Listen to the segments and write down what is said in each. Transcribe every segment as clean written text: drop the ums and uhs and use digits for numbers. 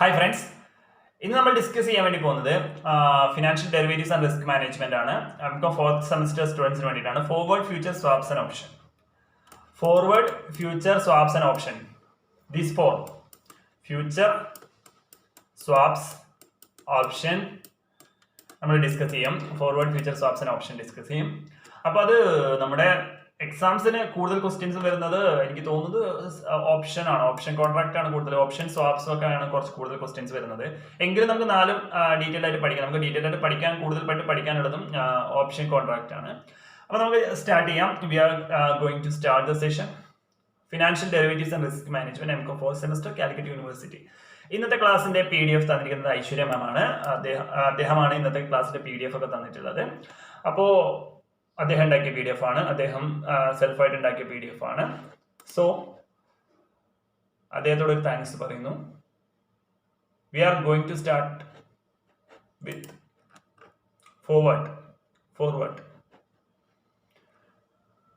Hi friends, ഇന്ന് നമ്മൾ discuss ചെയ്യാൻ വേണ്ടി പോകുന്നത് financial derivatives and risk management ആണ്. നമുക്ക് ഫോർത്ത് സെമസ്റ്റർ സ്റ്റുഡൻസിന് വേണ്ടിയിട്ടാണ്. Forward future swaps and option. Forward future swaps and option, these four: future, swaps, option നമ്മൾ ഡിസ്കസ് ചെയ്യും. Forward future swaps and option discuss ചെയ്യും. അപ്പോൾ അത് നമ്മുടെ എക്സാംസിന് കൂടുതൽ ക്വസ്റ്റ്യൻസ് വരുന്നത് എനിക്ക് തോന്നുന്നത് ഓപ്ഷൻ ആണ്. ഓപ്ഷൻ കോൺട്രാക്ട് ആണ് കൂടുതൽ. ഓപ്ഷൻ സ്വാപ്സ് ഒക്കെ ആണ് കുറച്ച് കൂടുതൽ ക്വസ്റ്റ്യൻസ് വരുന്നത്. എങ്കിലും നമുക്ക് നാലും ഡീറ്റെയിൽ ആയിട്ട് പഠിക്കാം. നമുക്ക് ഡീറ്റെയിൽ ആയിട്ട് പഠിക്കാൻ കൂടുതലായിട്ട് പഠിക്കാനുള്ളതും ഓപ്ഷൻ കോൺട്രാക്ട് ആണ്. അപ്പോൾ നമുക്ക് സ്റ്റാർട്ട് ചെയ്യാം. We are going to start the session. Financial derivatives and risk management, MCom fourth semester, Calicut university. ഇന്നത്തെ ക്ലാസ്സിന്റെ PDF തന്നിരിക്കുന്നത് ഐശ്വര്യ മാം ആണ്. അദ്ദേഹമാണ് ഇന്നത്തെ ക്ലാസ്സിന്റെ PDF ഒക്കെ തന്നിട്ടുള്ളത്. അപ്പോൾ അദ്ദേഹം ഉണ്ടാക്കിയ PDF ആണ്. അദ്ദേഹം സെൽഫായിട്ട് ഉണ്ടാക്കിയ PDF ആണ്. സോ അദ്ദേഹത്തോട് ഒരു താങ്ക്സ് പറയുന്നു. We are going to start with forward.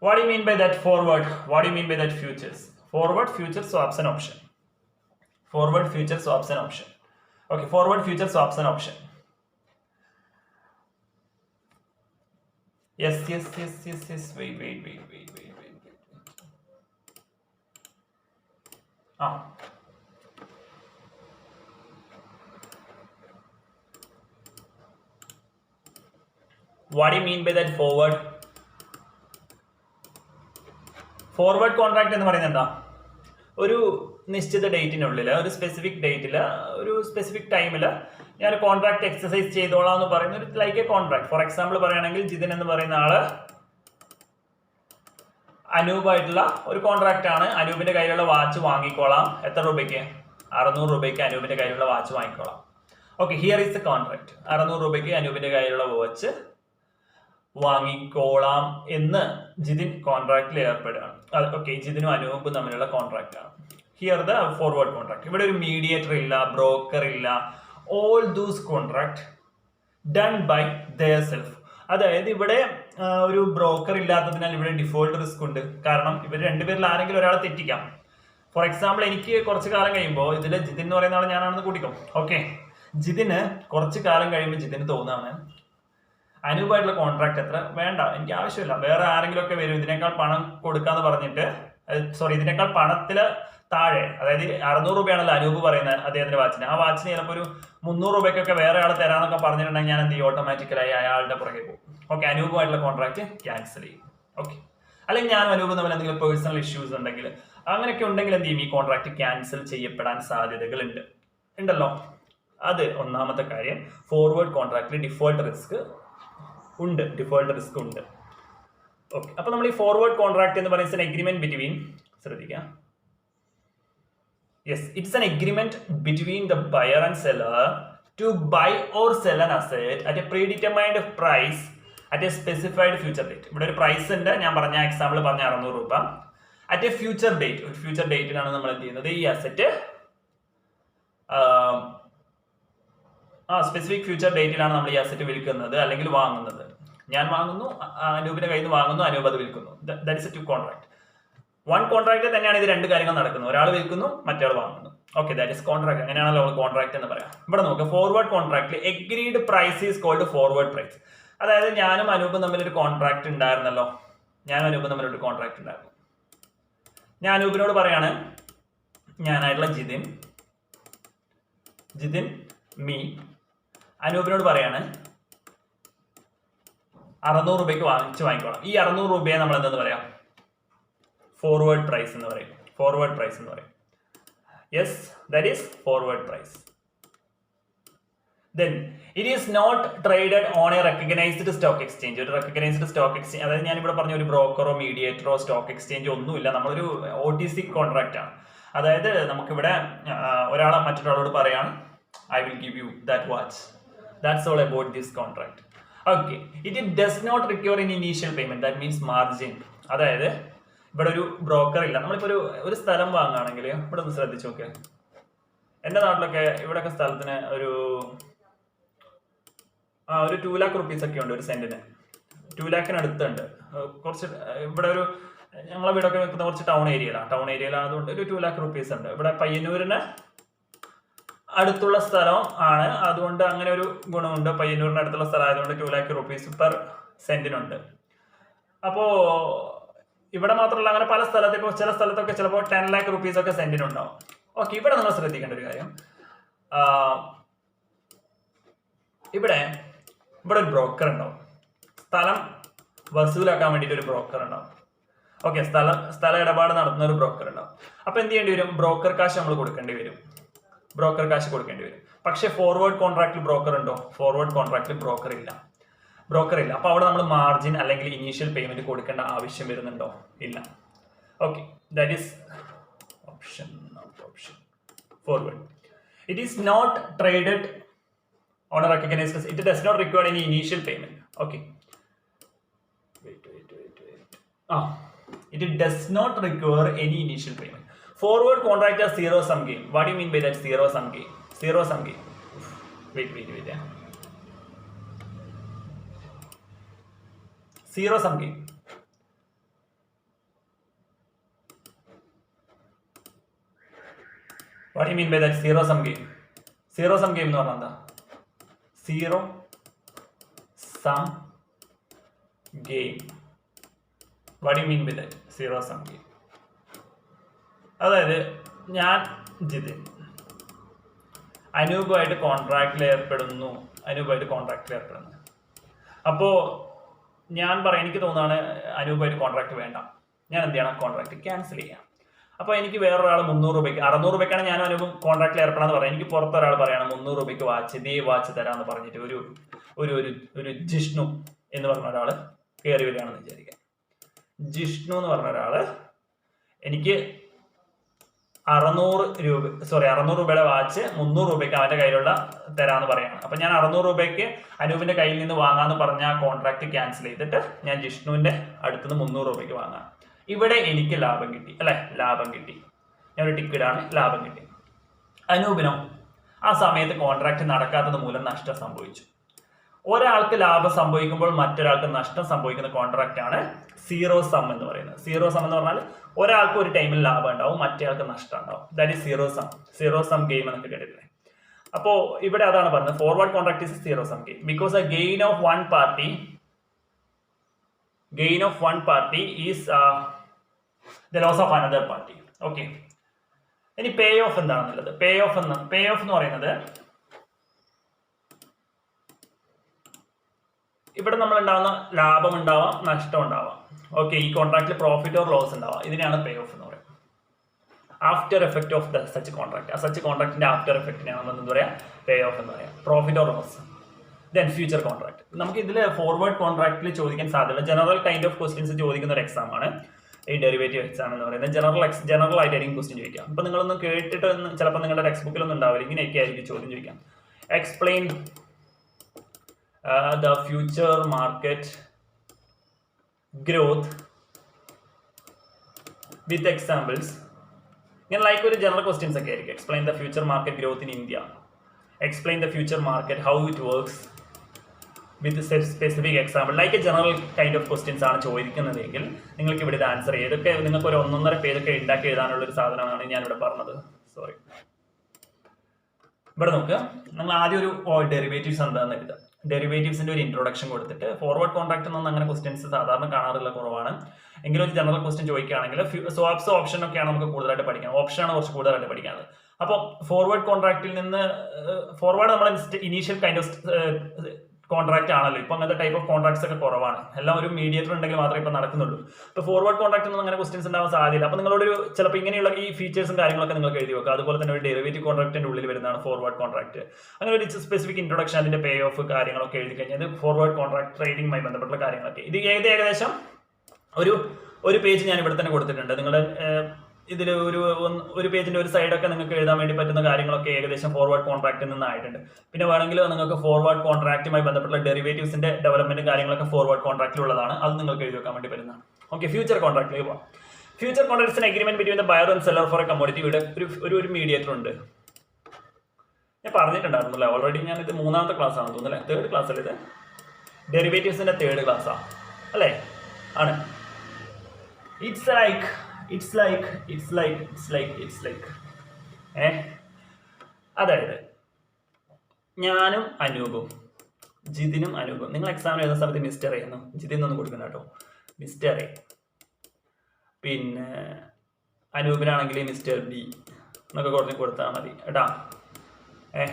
What do you mean by that forward? What do you mean by that futures? Forward, future, swaps and option. Forward, future, swaps and option. Okay, forward, future, swaps and option. Yes. Wait. What do you mean by that forward? Forward contract എന്ന് പറയുന്നത് എന്താ? ഒരു നിശ്ചിത ഡേറ്റിനുള്ളിൽ, ഒരു specific ഡേറ്റിൽ, ഒരു specific ടൈമിൽ ഞാൻ contract exercise ചെയ്തോളാം എന്ന് പറയുന്ന ഒരു like A contract. For example പറയുകയാണെങ്കിൽ ജിതിൻ എന്ന് പറയുന്ന ആള് അനൂപായിട്ടുള്ള ഒരു കോൺട്രാക്ട് ആണ്. അനൂപിന്റെ കയ്യിലുള്ള വാച്ച് വാങ്ങിക്കോളാം. എത്ര രൂപയ്ക്ക്? 600 രൂപയ്ക്ക് അനൂപിന്റെ കയ്യിലുള്ള വാച്ച് വാങ്ങിക്കോളാം. Okay, here is the contract. 600 രൂപയ്ക്ക് അനൂപിന്റെ കയ്യിലുള്ള വാച്ച് വാങ്ങിക്കോളാം എന്ന് ജിതിൻ കോൺട്രാക്റ്റിൽ ഏർപ്പെടുകയാണ്. ഓക്കെ, ജിതിനും അനൂപും തമ്മിലുള്ള കോൺട്രാക്ട് ആണ്. Here the forward contract. ഇവിടെ ഒരു മീഡിയേറ്റർ ഇല്ല, ബ്രോക്കർ ഇല്ല. All those contract done by their self. അതായത് ഇവിടെ ഒരു ബ്രോക്കർ ഇല്ലാത്തതിനാൽ ഇവിടെ ഡിഫോൾട്ട് റിസ്ക് ഉണ്ട്. കാരണം ഇവർ രണ്ടുപേരിൽ ആരെങ്കിലും ഒരാളെ തെറ്റിക്കാം. ഫോർ എക്സാമ്പിൾ എനിക്ക് കുറച്ച് കാലം കഴിയുമ്പോൾ ഇതിൽ ജിതിൻ എന്ന് പറയുന്ന ആൾ ഞാനാണെന്ന് കൂട്ടിക്കും. ഓക്കെ, ജിതിന് കുറച്ച് കാലം കഴിയുമ്പോൾ ജിതിന് തോന്നാണ് അനൂപായിട്ടുള്ള കോൺട്രാക്ട് എത്ര വേണ്ട, എനിക്ക് ആവശ്യമില്ല, വേറെ ആരെങ്കിലും ഒക്കെ വരും ഇതിനേക്കാൾ പണം കൊടുക്കാന്ന് പറഞ്ഞിട്ട്, ഇതിനേക്കാൾ പണത്തില് താഴെ, അതായത് 600 രൂപയാണല്ലോ അനൂപ് പറയുന്നത് അദ്ദേഹത്തിന്റെ വാച്ചിന്. ആ വാച്ചിന് ചിലപ്പോൾ ഒരു 300 രൂപയ്ക്കൊക്കെ വേറെ ആൾ തരാന്നൊക്കെ പറഞ്ഞിട്ടുണ്ടെങ്കിൽ ഞാൻ എന്ത് ചെയ്യും? ഓട്ടോമാറ്റിക്കലായി അയാളുടെ പുറകെ പോകും. ഓക്കെ, അനൂപുമായിട്ടുള്ള കോൺട്രാക്ട് ക്യാൻസൽ ചെയ്യും. ഓക്കെ, അല്ലെങ്കിൽ ഞാനും അനൂപും തമ്മിൽ എന്തെങ്കിലും പേഴ്സണൽ ഇഷ്യൂസ് ഉണ്ടെങ്കിൽ, അങ്ങനെയൊക്കെ ഉണ്ടെങ്കിൽ എന്ത് ചെയ്യും? ഈ കോൺട്രാക്ട് ക്യാൻസൽ ചെയ്യപ്പെടാൻ സാധ്യതകളുണ്ട് ഉണ്ടല്ലോ. അത് ഒന്നാമത്തെ കാര്യം. ഫോർവേഡ് കോൺട്രാക്റ്റിൽ ഡിഫോൾട്ട് റിസ്ക് ഉണ്ട്. ഓക്കെ, അപ്പൊ നമ്മൾ ഈ ഫോർവേഡ് കോൺട്രാക്ട് എന്ന് പറയുന്നത് എഗ്രിമെന്റ് ബിറ്റ്വീൻ, ശ്രദ്ധിക്കുക, yes, it's an agreement between the buyer and seller to buy or sell an asset at a predetermined price at a specified future date. ഇവിടെ ഒരു price ഉണ്ട്, ഞാൻ പറഞ്ഞ എക്സാമ്പിൾ പറഞ്ഞ 600 രൂപ. അറ്റ് എ ഫ്യൂച്ചർ ഡേറ്റ്, ഒരു future ഡേറ്റിലാണ് നമ്മൾ എന്ത് ചെയ്യുന്നത്? ഈ അസറ്റ് സ്പെസിഫിക് ഫ്യൂച്ചർ ഡേറ്റിലാണ് നമ്മൾ ഈ അസറ്റ് വിൽക്കുന്നത് അല്ലെങ്കിൽ വാങ്ങുന്നത്. ഞാൻ വാങ്ങുന്നു, അനൂപിന്റെ കയ്യിൽ നിന്ന് വാങ്ങുന്നു, അനൂപ് അത് വിൽക്കുന്നു. That is a two contract. One contract തന്നെയാണ് ഇത് രണ്ട് കാര്യങ്ങൾ നടക്കുന്നത്. ഒരാൾ വിൽക്കുന്നു, മറ്റേ വാങ്ങുന്നു. Okay, that is contract. അങ്ങനെയാണല്ലോ കോൺട്രാക്ട് എന്ന് പറയാം. ഇവിടെ നോക്കുക, ഫോർവേഡ് കോൺട്രാക്ടിൽ agreed price is called forward price. അതായത് ഞാനും അനൂപും തമ്മിലൊരു കോൺട്രാക്ട് ഉണ്ടായിരുന്നല്ലോ. ഞാൻ അനൂപിനോട് പറയാണ്, ഞാനായിട്ടുള്ള ജിതിൻ മീ അനൂപിനോട് പറയാണ് 600 രൂപയ്ക്ക് വാങ്ങിക്കോളാം. ഈ 600 രൂപയെ നമ്മൾ എന്തെന്ന് പറയാം? ഫോർവേഡ് പ്രൈസ് എന്ന് പറയും. Yes, that is forward price. Then it is not traded on a recognized stock exchange. ഒരു recognized stock exchange, അതായത് ഞാൻ ഇവിടെ പറഞ്ഞ ഒരു ബ്രോക്കറോ മീഡിയേറ്ററോ സ്റ്റോക്ക് എക്സ്ചേഞ്ചോ ഒന്നുമില്ല. നമ്മളൊരു OTC കോൺട്രാക്ട് ആണ്. അതായത് നമുക്കിവിടെ മറ്റൊരാളോട് പറയാണ്, I will give you that watch. That's all about this contract. Okay, it does not require any initial payment. That means margin. അതായത് ഇവിടെ ഒരു ബ്രോക്കർ ഇല്ല. നമ്മളിപ്പോൾ ഒരു സ്ഥലം വാങ്ങുകയാണെങ്കിൽ ഇവിടെ ഒന്ന് ശ്രദ്ധിച്ചു നോക്കുക. എൻ്റെ നാട്ടിലൊക്കെ ഇവിടെയൊക്കെ സ്ഥലത്തിന് ഒരു 2 lakh റുപ്പീസ് ഒക്കെ ഉണ്ട് ഒരു സെന്റിന്. 2 lakhന് അടുത്തുണ്ട്. കുറച്ച് ഇവിടെ ഞങ്ങളെ വീടൊക്കെ വെക്കുന്ന കുറച്ച് ടൗൺ ഏരിയയിലാണ്. അതുകൊണ്ട് ഒരു 2 lakh റുപ്പീസ് ഉണ്ട്. ഇവിടെ പയ്യന്നൂരിന് അടുത്തുള്ള സ്ഥലം ആണ്, അതുകൊണ്ട് അങ്ങനെ ഒരു ഗുണമുണ്ട്. പയ്യന്നൂരിന് അടുത്തുള്ള സ്ഥലം ആയതുകൊണ്ട് 2 lakh rupees പെർ സെന്റിനുണ്ട്. അപ്പോൾ ഇവിടെ മാത്രമല്ല, അങ്ങനെ പല സ്ഥലത്ത്, ഇപ്പോൾ ചില സ്ഥലത്തൊക്കെ ചിലപ്പോൾ 10 lakh rupees ഒക്കെ സെന്റിനുണ്ടാവും. ഓക്കെ, ഇവിടെ നിങ്ങൾ ശ്രദ്ധിക്കേണ്ട ഒരു കാര്യം, ഇവിടെ ഒരു ബ്രോക്കർ ഉണ്ടാവും, സ്ഥലം വസൂലാക്കാൻ വേണ്ടിയിട്ട് ഒരു ബ്രോക്കർ ഉണ്ടാവും. ഓക്കെ, സ്ഥല ഇടപാട് നടത്തുന്ന ഒരു ബ്രോക്കർ ഉണ്ടാവും. അപ്പൊ എന്ത് ചെയ്യേണ്ടി വരും? ബ്രോക്കർ കാശ് നമ്മൾ കൊടുക്കേണ്ടി വരും. പക്ഷെ ഫോർവേഡ് കോൺട്രാക്റ്റിൽ ബ്രോക്കർ ഉണ്ടോ? ഫോർവേഡ് കോൺട്രാക്റ്റിൽ ബ്രോക്കർ ഇല്ല. അപ്പൊ അവിടെ നമ്മൾ മാർജിൻ അല്ലെങ്കിൽ ഇനീഷ്യൽ പേയ്മെന്റ് കൊടുക്കേണ്ട ആവശ്യം വരുന്നുണ്ടോ? ഇല്ല. Okay, that is option forward. It is not traded on a recognized, it does not require any initial payment. Okay, wait. It does not require any initial payment. Forward contract is zero sum game. What do you mean by that? Zero sum game. Wait. Zero sum game. What do you mean by that? Zero sum game എന്ന് പറഞ്ഞാൽ എന്താ? Zero sum game. What do you mean by that? Zero sum game. അതായത് ഞാൻ ജിതിൻ അനൂപുമായിട്ട് കോൺട്രാക്റ്റിൽ ഏർപ്പെടുന്നു. അപ്പോൾ ഞാൻ പറയാം, എനിക്ക് തോന്നുകയാണ് അനൂപുമായിട്ട് കോൺട്രാക്ട് വേണ്ട, ഞാൻ എന്ത് ചെയ്യണം? കോൺട്രാക്ട് ക്യാൻസൽ ചെയ്യാം. അപ്പോൾ എനിക്ക് വേറൊരാൾ 300 രൂപയ്ക്ക് 600 രൂപയ്ക്കാണ് ഞാൻ അനൂപും കോൺട്രാക്റ്റിൽ ഏർപ്പെടാന്ന് പറയാം. എനിക്ക് പുറത്തൊരാൾ പറയണം 300 രൂപയ്ക്ക് വാച്ച് തരാമെന്ന് പറഞ്ഞിട്ട് ഒരു ജിഷ്ണു എന്ന് പറഞ്ഞ ഒരാൾ കയറി വരികയാണെന്ന് വിചാരിക്കാം. ജിഷ്ണു എന്ന് പറഞ്ഞ ഒരാൾ എനിക്ക് 600 രൂപയുടെ വാച്ച് 300 രൂപയ്ക്ക് അവന്റെ കയ്യിലുള്ള തരാമെന്ന് പറയാണ്. അപ്പൊ ഞാൻ 600 രൂപയ്ക്ക് അനൂപിന്റെ കയ്യിൽ നിന്ന് വാങ്ങാന്ന് പറഞ്ഞ ആ കോൺട്രാക്ട് ക്യാൻസൽ ചെയ്തിട്ട് ഞാൻ ജിഷ്ണുവിന്റെ അടുത്തുനിന്ന് 300 രൂപയ്ക്ക് വാങ്ങാം. ഇവിടെ എനിക്ക് ലാഭം കിട്ടി, അല്ലെ? ഞാൻ ഒരു ടിക്കറ്റാണ്, ലാഭം കിട്ടി. അനൂപിനോ ആ സമയത്ത് കോൺട്രാക്ട് നടക്കാത്തത് മൂലം നഷ്ടം സംഭവിച്ചു. ഒരാൾക്ക് ലാഭം സംഭവിക്കുമ്പോൾ മറ്റൊരാൾക്ക് നഷ്ടം സംഭവിക്കുന്ന കോൺട്രാക്ട് ആണ് സീറോ സം എന്ന് പറയുന്നത്. സീറോ സം എന്ന് പറഞ്ഞാൽ ഒരാൾക്ക് ഒരു ടൈമിൽ ലാഭം ഉണ്ടാവും, മറ്റേ ആൾക്ക് നഷ്ടം ഉണ്ടാവും. That is zero sum game എന്നൊക്കെ കേട്ടിട്ടില്ലേ? അപ്പോൾ ഇവിടെ അതാണ് പറഞ്ഞത്, forward contract is zero sum game because a gain of one party is the loss of another party. Okay, ഇനി പേ ഓഫ് എന്താണെന്നുള്ളത്. പേ ഓഫ് എന്ന് പറയുന്നത് ഇവിടെ നമ്മൾ ഉണ്ടാവുന്ന ലാഭം ഉണ്ടാവാം, നഷ്ടം ഉണ്ടാവാം. ഓക്കെ, ഈ കോൺട്രാക്റ്റിൽ പ്രോഫിറ്റ് ഓർ ലോസ് ഉണ്ടാവാം. ഇതിനെയാണ് പേ ഓഫ് എന്ന് പറയുന്നത്. After effect of such contract, ആ സച്ച് കോൺട്രാക്ടിന്റെ ആഫ്റ്റർ എഫക്റ്റിനെയാണ് നമ്മൾ എന്താ പറയാ? പേ ഓഫ് എന്ന് പറയാം. Profit or loss. Then future contract. നമുക്ക് ഇതിൽ ഫോർവേഡ് കോൺട്രാക്റ്റിൽ ചോദിക്കാൻ സാധ്യത ജനറൽ കൈൻഡ് ഓഫ് ക്വസ്റ്റ്യൻസ് ചോദിക്കുന്ന ഒരു എക്സാം ആണ് ഈ ഡെറിവേറ്റീവ് എക്സാം എന്ന് പറയുന്നത്. ജനറൽ ആയിട്ടായിരിക്കും ക്വസ്റ്റ്യൻ ചോദിക്കാം. അപ്പൊ നിങ്ങളൊന്നും കേട്ടിട്ട് ചിലപ്പോൾ നിങ്ങളുടെ ടെക്സ്റ്റ് ബുക്കിലൊന്നും ഉണ്ടാവില്ല, ഇങ്ങനെയൊക്കെ ആയിരിക്കും ചോദ്യം ചോദിക്കാം. Explain the future market growth with examples. ഇങ്ങനെ ലൈക്ക് ഒരു ജനറൽ ക്വസ്റ്റ്യൻസ് ഒക്കെ ആയിരിക്കും. Explain the future market growth in India, explain the future market how it works with specific example. Like A general kind of questions ആണ് ചോദിക്കുന്നതെങ്കിൽ നിങ്ങൾക്ക് ഇവിടെ ഇത് answer ചെയ്യും. ഇതൊക്കെ നിങ്ങൾക്ക് ഒരു 1.5 പേജൊക്കെ ഉണ്ടാക്കി എഴുതാനുള്ള ഒരു സാധനമാണ് ഞാനിവിടെ പറഞ്ഞത്. സോറി, ഇവിടെ നോക്കുക. നമ്മൾ ആദ്യം ഒരു ഡെറിവേറ്റീവ്സ് എന്താണെന്ന് എഴുതാം. ഡെറിവേറ്റീവ്സിന്റെ ഒരു ഇൻട്രൊഡക്ഷൻ കൊടുത്തിട്ട്, ഫോർവേഡ് കോൺട്രാക്ട് ഒന്നും അങ്ങനെ ക്വസ്റ്റ്യൻസ് സാധാരണ കാണാറില്ല, കുറവാണ്. എങ്കിലും ഒരു ജനറൽ ക്വസ്റ്റ്യൻ ചോദിക്കുകയാണെങ്കിൽ സ്വാപ്സ് ഓപ്ഷൻ ഒക്കെയാണ് നമുക്ക് കൂടുതലായിട്ട് പഠിക്കാൻ. ഓപ്ഷനാണ് കുറച്ച് കൂടുതലായിട്ട് പഠിക്കാനുള്ളത്. അപ്പോൾ ഫോർവേഡ് കോൺട്രാക്റ്റിൽ നിന്ന് ഫോർവേഡ് നമ്മുടെ ഇനീഷ്യൽ കൈൻഡ് ഓഫ് കോൺട്രാക്ട് ആണല്ലോ. ഇപ്പൊ അങ്ങനത്തെ ടൈപ്പ് ഓഫ് കോൺട്രാക്ട്സ് ഒക്കെ കുറവാണ്. എല്ലാം ഒരു മീഡിയേറ്റർ ഉണ്ടെങ്കിൽ മാത്രമേ ഇപ്പൊ നടക്കുന്നുള്ളൂ. ഇപ്പൊ ഫോർവേഡ് കോൺട്രാക്ട് ഒന്നും അങ്ങനെ ക്വസ്റ്റ്യൻസ് ഉണ്ടാവാൻ സാധ്യത. അപ്പൊ നിങ്ങളോട് ചിലപ്പോൾ ഇങ്ങനെയുള്ള ഈ ഫീച്ചേഴ്സും കാര്യങ്ങളൊക്കെ നിങ്ങൾക്ക് എഴുതി വെക്കുക. അതുപോലെ തന്നെ ഒരു ഡെറിവേറ്റീവ് കോൺട്രാക്ടിന്റെ ഉള്ളിൽ വരുന്നതാണ് ഫോർവേഡ് കോൺട്രാക്ട്. അങ്ങനെ ഒരു സ്പെസിഫിക് ഇൻട്രൊഡക്ഷൻ, അതിന്റെ പേ ഓഫ് കാര്യങ്ങളൊക്കെ എഴുതി കഴിഞ്ഞാൽ ഫോർവേഡ് കോൺട്രാക്ട് ട്രേഡിംഗുമായി ബന്ധപ്പെട്ടുള്ള കാര്യങ്ങളൊക്കെ ഇത് ഏകദേശം ഒരു പേജ് ഞാൻ ഇവിടെ തന്നെ കൊടുത്തിട്ടുണ്ട്. നിങ്ങളുടെ ഇതിൽ ഒരു പേജിന്റെ ഒരു സൈഡൊക്കെ നിങ്ങൾക്ക് എഴുതാൻ വേണ്ടി പറ്റുന്ന കാര്യങ്ങളൊക്കെ ഏകദേശം ഫോർവേഡ് കോൺട്രാക്റ്റിൽ നിന്നായിട്ടുണ്ട്. പിന്നെ വേണമെങ്കിൽ നിങ്ങൾക്ക് ഫോർവേഡ് കോൺട്രാക്റ്റുമായി ബന്ധപ്പെട്ട ഡെറിവേറ്റീവ്സിന്റെ ഡെവലപ്മെന്റ് കാര്യങ്ങളൊക്കെ ഫോർവേഡ് കോൺട്രാക്റ്റിലുള്ളതാണ്. അത് നിങ്ങൾക്ക് എഴുതി വെക്കാൻ വേണ്ടി പറ്റുന്നതാണ്. ഓക്കെ, ഫ്യൂച്ചർ കോൺട്രാക്റ്റിലേക്ക് പോകാം. Future contracts an agreement between the buyer and seller for a commodity. ഇവിടെ ഒരു മീഡിയേറ്റർ ഉണ്ട്. ഞാൻ പറഞ്ഞിട്ടുണ്ടായിരുന്നല്ലോ ഓൾറെഡി. ഞാൻ ഇത് 3ാമത്തെ ക്ലാസ് ആണ് തോന്നുന്നു, അല്ലേ? 3rd ക്ലാസ് അല്ലേ ഇത്? ഡെറിവേറ്റീവ്സിന്റെ 3rd ക്ലാസ്സാണ് അല്ലേ? ആണ്. It's like അതായത് ഞാനും അനൂപും, ജിതിനും അനൂപും. നിങ്ങൾ എക്സാമിന് എഴുതുന്ന സമയത്ത് മിസ്റ്റർ ചെയ്യുന്നു, ജിതിനൊന്നും കൊടുക്കണം കേട്ടോ, മിസ്റ്റർ എ. പിന്നെ അനൂപിനാണെങ്കിൽ മിസ്റ്റർ ബി എന്നൊക്കെ കുറച്ച് കൊടുത്താൽ മതി കേട്ടാ.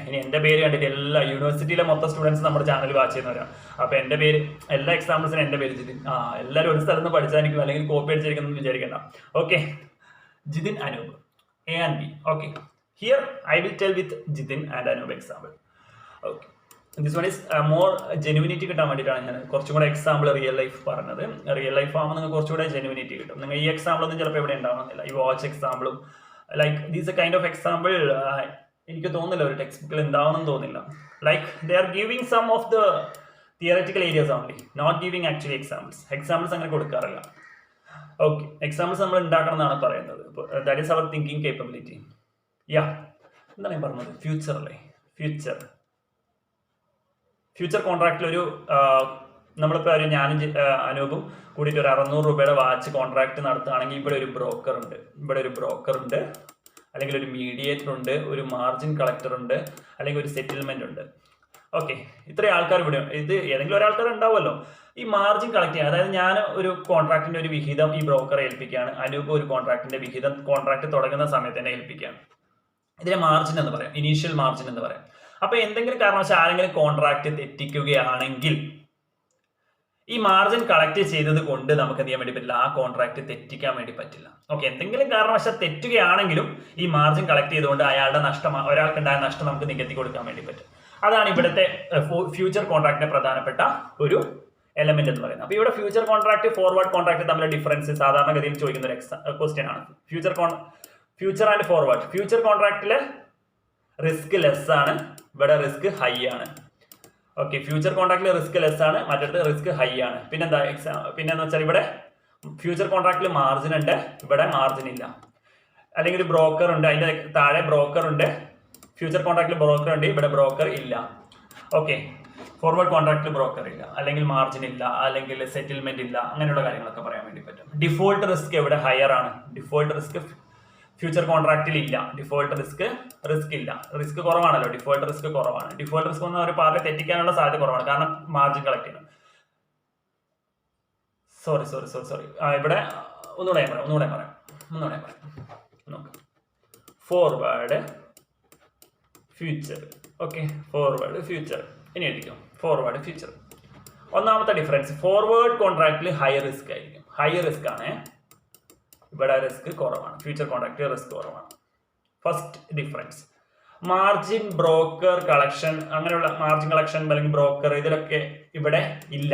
ഇനി എൻ്റെ പേര് കണ്ടിട്ട് എല്ലാ യൂണിവേഴ്സിറ്റിയിലെ മൊത്തം സ്റ്റുഡൻസ് നമ്മുടെ ചാനൽ വാച്ച് ചെയ്യുന്നവരാണ്. അപ്പോൾ എൻ്റെ പേര് എല്ലാ എക്സാമ്പിൾസിനും എൻ്റെ പേര് ജിതിൻ. എല്ലാവരും ഒരു സ്ഥലത്ത് നിന്ന് പഠിച്ചായിരിക്കും, അല്ലെങ്കിൽ കോപ്പി അടിച്ചിരിക്കുന്നു വിചാരിക്കണ്ട. Okay, Jithin Anoop, A and B. Okay, here I will tell with Jithin and Anoop example. Okay, this one is more genuinity കിട്ടാൻ വേണ്ടിയിട്ടാണ് ഞാൻ കുറച്ചും കൂടെ എക്സാമ്പിൾ റിയൽ ലൈഫ് പറഞ്ഞത്. റിയൽ ലൈഫ് ആകുമ്പോൾ നിങ്ങൾക്ക് കുറച്ചുകൂടെ ജെനുവിനിറ്റി കിട്ടും. നിങ്ങൾ ഈ എക്സാമ്പിളൊന്നും ചിലപ്പോൾ ഇവിടെ ഉണ്ടാവണമെന്നില്ല. ഈ വാച്ച് എക്സാമ്പിളും like these a kind of example എനിക്ക് തോന്നുന്നില്ല ഒരു ടെക്സ്റ്റ് ബുക്കിൽ ഉണ്ടാവണമെന്ന് തോന്നില്ല. Like they are giving some of the theoretical areas only, not giving actually examples അങ്ങനെ കൊടുക്കാറില്ല. ഓക്കെ, എക്സാമ്പിൾസ് നമ്മൾ ഉണ്ടാക്കണം എന്നാണ് പറയുന്നത്. ദാറ്റ് ഈസ് അവർ തിങ്കിങ് കേപ്പബിലിറ്റി. യാ, എന്താണ് ഞാൻ പറഞ്ഞത്? ഫ്യൂച്ചറല്ലേ, ഫ്യൂച്ചർ കോൺട്രാക്റ്റിൽ ഒരു നമ്മളിപ്പോൾ ഒരു ഞാനും അനൂപും കൂടിയിട്ട് ഒരു 600 രൂപയുടെ വാച്ച് കോൺട്രാക്ട് നടത്തുകയാണെങ്കിൽ ഇവിടെ ഒരു ബ്രോക്കർ ഉണ്ട്, അല്ലെങ്കിൽ ഒരു മീഡിയേറ്റർ ഉണ്ട്, ഒരു മാർജിൻ കളക്ടർ ഉണ്ട്, അല്ലെങ്കിൽ ഒരു സെറ്റിൽമെന്റ് ഉണ്ട്. ഓക്കെ, ഇത്രയും ആൾക്കാർ ഇവിടെ, ഇത് ഏതെങ്കിലും ഒരാൾക്കാർ ഉണ്ടാവുമല്ലോ ഈ മാർജിൻ കളക്ട് ചെയ്യാൻ. അതായത് ഞാൻ ഒരു കോൺട്രാക്ടിന്റെ ഒരു വിഹിതം ഈ ബ്രോക്കറെ ഏൽപ്പിക്കുകയാണ്, അനൂപ് ഒരു കോൺട്രാക്ടിന്റെ വിഹിതം കോൺട്രാക്ട് തുടങ്ങുന്ന സമയത്ത് തന്നെ ഏൽപ്പിക്കുകയാണ്. ഇതിനെ മാർജിൻ എന്ന് പറയാം, ഇനീഷ്യൽ മാർജിൻ എന്ന് പറയാം. അപ്പൊ എന്തെങ്കിലും കാരണവശാൽ ആരെങ്കിലും കോൺട്രാക്ട് തെറ്റിക്കുകയാണെങ്കിൽ ഈ മാർജിൻ കളക്ട് ചെയ്തത് കൊണ്ട് നമുക്ക് എന്ത് ചെയ്യാൻ വേണ്ടി പറ്റില്ല, ആ കോൺട്രാക്ട് തെറ്റിക്കാൻ വേണ്ടി പറ്റില്ല. ഓക്കെ, എന്തെങ്കിലും കാരണവശാൽ തെറ്റുകയാണെങ്കിലും ഈ മാർജിൻ കളക്ട് ചെയ്തുകൊണ്ട് അയാളുടെ നഷ്ടം, ഒരാൾക്കുണ്ടായ നഷ്ടം നമുക്ക് നികത്തി കൊടുക്കാൻ വേണ്ടി പറ്റും. അതാണ് ഇവിടുത്തെ ഫ്യൂച്ചർ കോൺട്രാക്ടിന്റെ പ്രധാനപ്പെട്ട ഒരു എലമെന്റ് എന്ന് പറയുന്നത്. അപ്പൊ ഇവിടെ ഫ്യൂച്ചർ കോൺട്രാക്ട് ഫോർവേഡ് കോൺട്രാക്ട് തമ്മിലുള്ള ഡിഫറൻസ് സാധാരണഗതിയിൽ ചോദിക്കുന്ന ഒരു ക്വസ്റ്റ്യൻ ആണ്. Future and forward. ഫ്യൂച്ചർ കോൺട്രാക്റ്റില് റിസ്ക് ലെസ് ആണ്, ഇവിടെ റിസ്ക് ഹൈ ആണ്. ഓക്കെ, ഫ്യൂച്ചർ കോൺട്രാക്റ്റിൽ റിസ്ക് ലെസ് ആണ്, മറ്റടുത്ത് റിസ്ക് ഹൈ ആണ്. പിന്നെന്താ വെച്ചാൽ ഇവിടെ ഫ്യൂച്ചർ കോൺട്രാക്റ്റിൽ മാർജിൻ ഉണ്ട്, ഇവിടെ മാർജിൻ ഇല്ല. അല്ലെങ്കിൽ ഒരു ബ്രോക്കർ ഉണ്ട്, അതിന്റെ താഴെ ബ്രോക്കർ ഉണ്ട്. ഫ്യൂച്ചർ കോൺട്രാക്റ്റിൽ ബ്രോക്കർ ഉണ്ട്, ഇവിടെ ബ്രോക്കർ ഇല്ല. ഓക്കെ, ഫോർവേഡ് കോൺട്രാക്റ്റിൽ ബ്രോക്കർ ഇല്ല, അല്ലെങ്കിൽ മാർജിൻ ഇല്ല, അല്ലെങ്കിൽ സെറ്റിൽമെന്റ് ഇല്ല, അങ്ങനെയുള്ള കാര്യങ്ങളൊക്കെ പറയാൻ വേണ്ടി പറ്റും. ഡിഫോൾട്ട് റിസ്ക് എവിടെ ഹയർ ആണ്, ഡിഫോൾട്ട് റിസ്ക് ഫ്യൂച്ചർ കോൺട്രാക്റ്റിൽ ഇല്ല. ഡിഫോൾട്ട് റിസ്ക് ഇല്ല, റിസ്ക് കുറവാണല്ലോ, ഡിഫോൾട്ട് റിസ്ക് കുറവാണ്. ഡിഫോൾട്ട് റിസ്ക് വന്ന ഒരു പാർട്ടി തെറ്റിക്കാനുള്ള സാധ്യത കുറവാണ്, കാരണം മാർജിൻ കളക്ട് ചെയ്യണം. സോറി ഇവിടെ ഒന്നുകൂടെ പറയാം. നോക്കാം, forward future. Okay, forward future. ഇനി എഴുതിക്കും ഫോർവേഡ് ഫ്യൂച്ചർ. ഒന്നാമത്തെ ഡിഫറൻസ്, ഫോർവേഡ് കോൺട്രാക്റ്റിൽ ഹൈ റിസ്ക് ആയിരിക്കും. ഹൈ റിസ്ക് ആണ്, ഇവിടെ റിസ്ക് കുറവാണ്. ഫ്യൂച്ചർ കോൺട്രാക്റ്റിൽ റിസ്ക് കുറവാണ്. First difference. Margin, broker collection, അങ്ങനെയുള്ള മാർജിൻ കളക്ഷൻ അല്ലെങ്കിൽ ബ്രോക്കർ ഇതിലൊക്കെ ഇവിടെ ഇല്ല.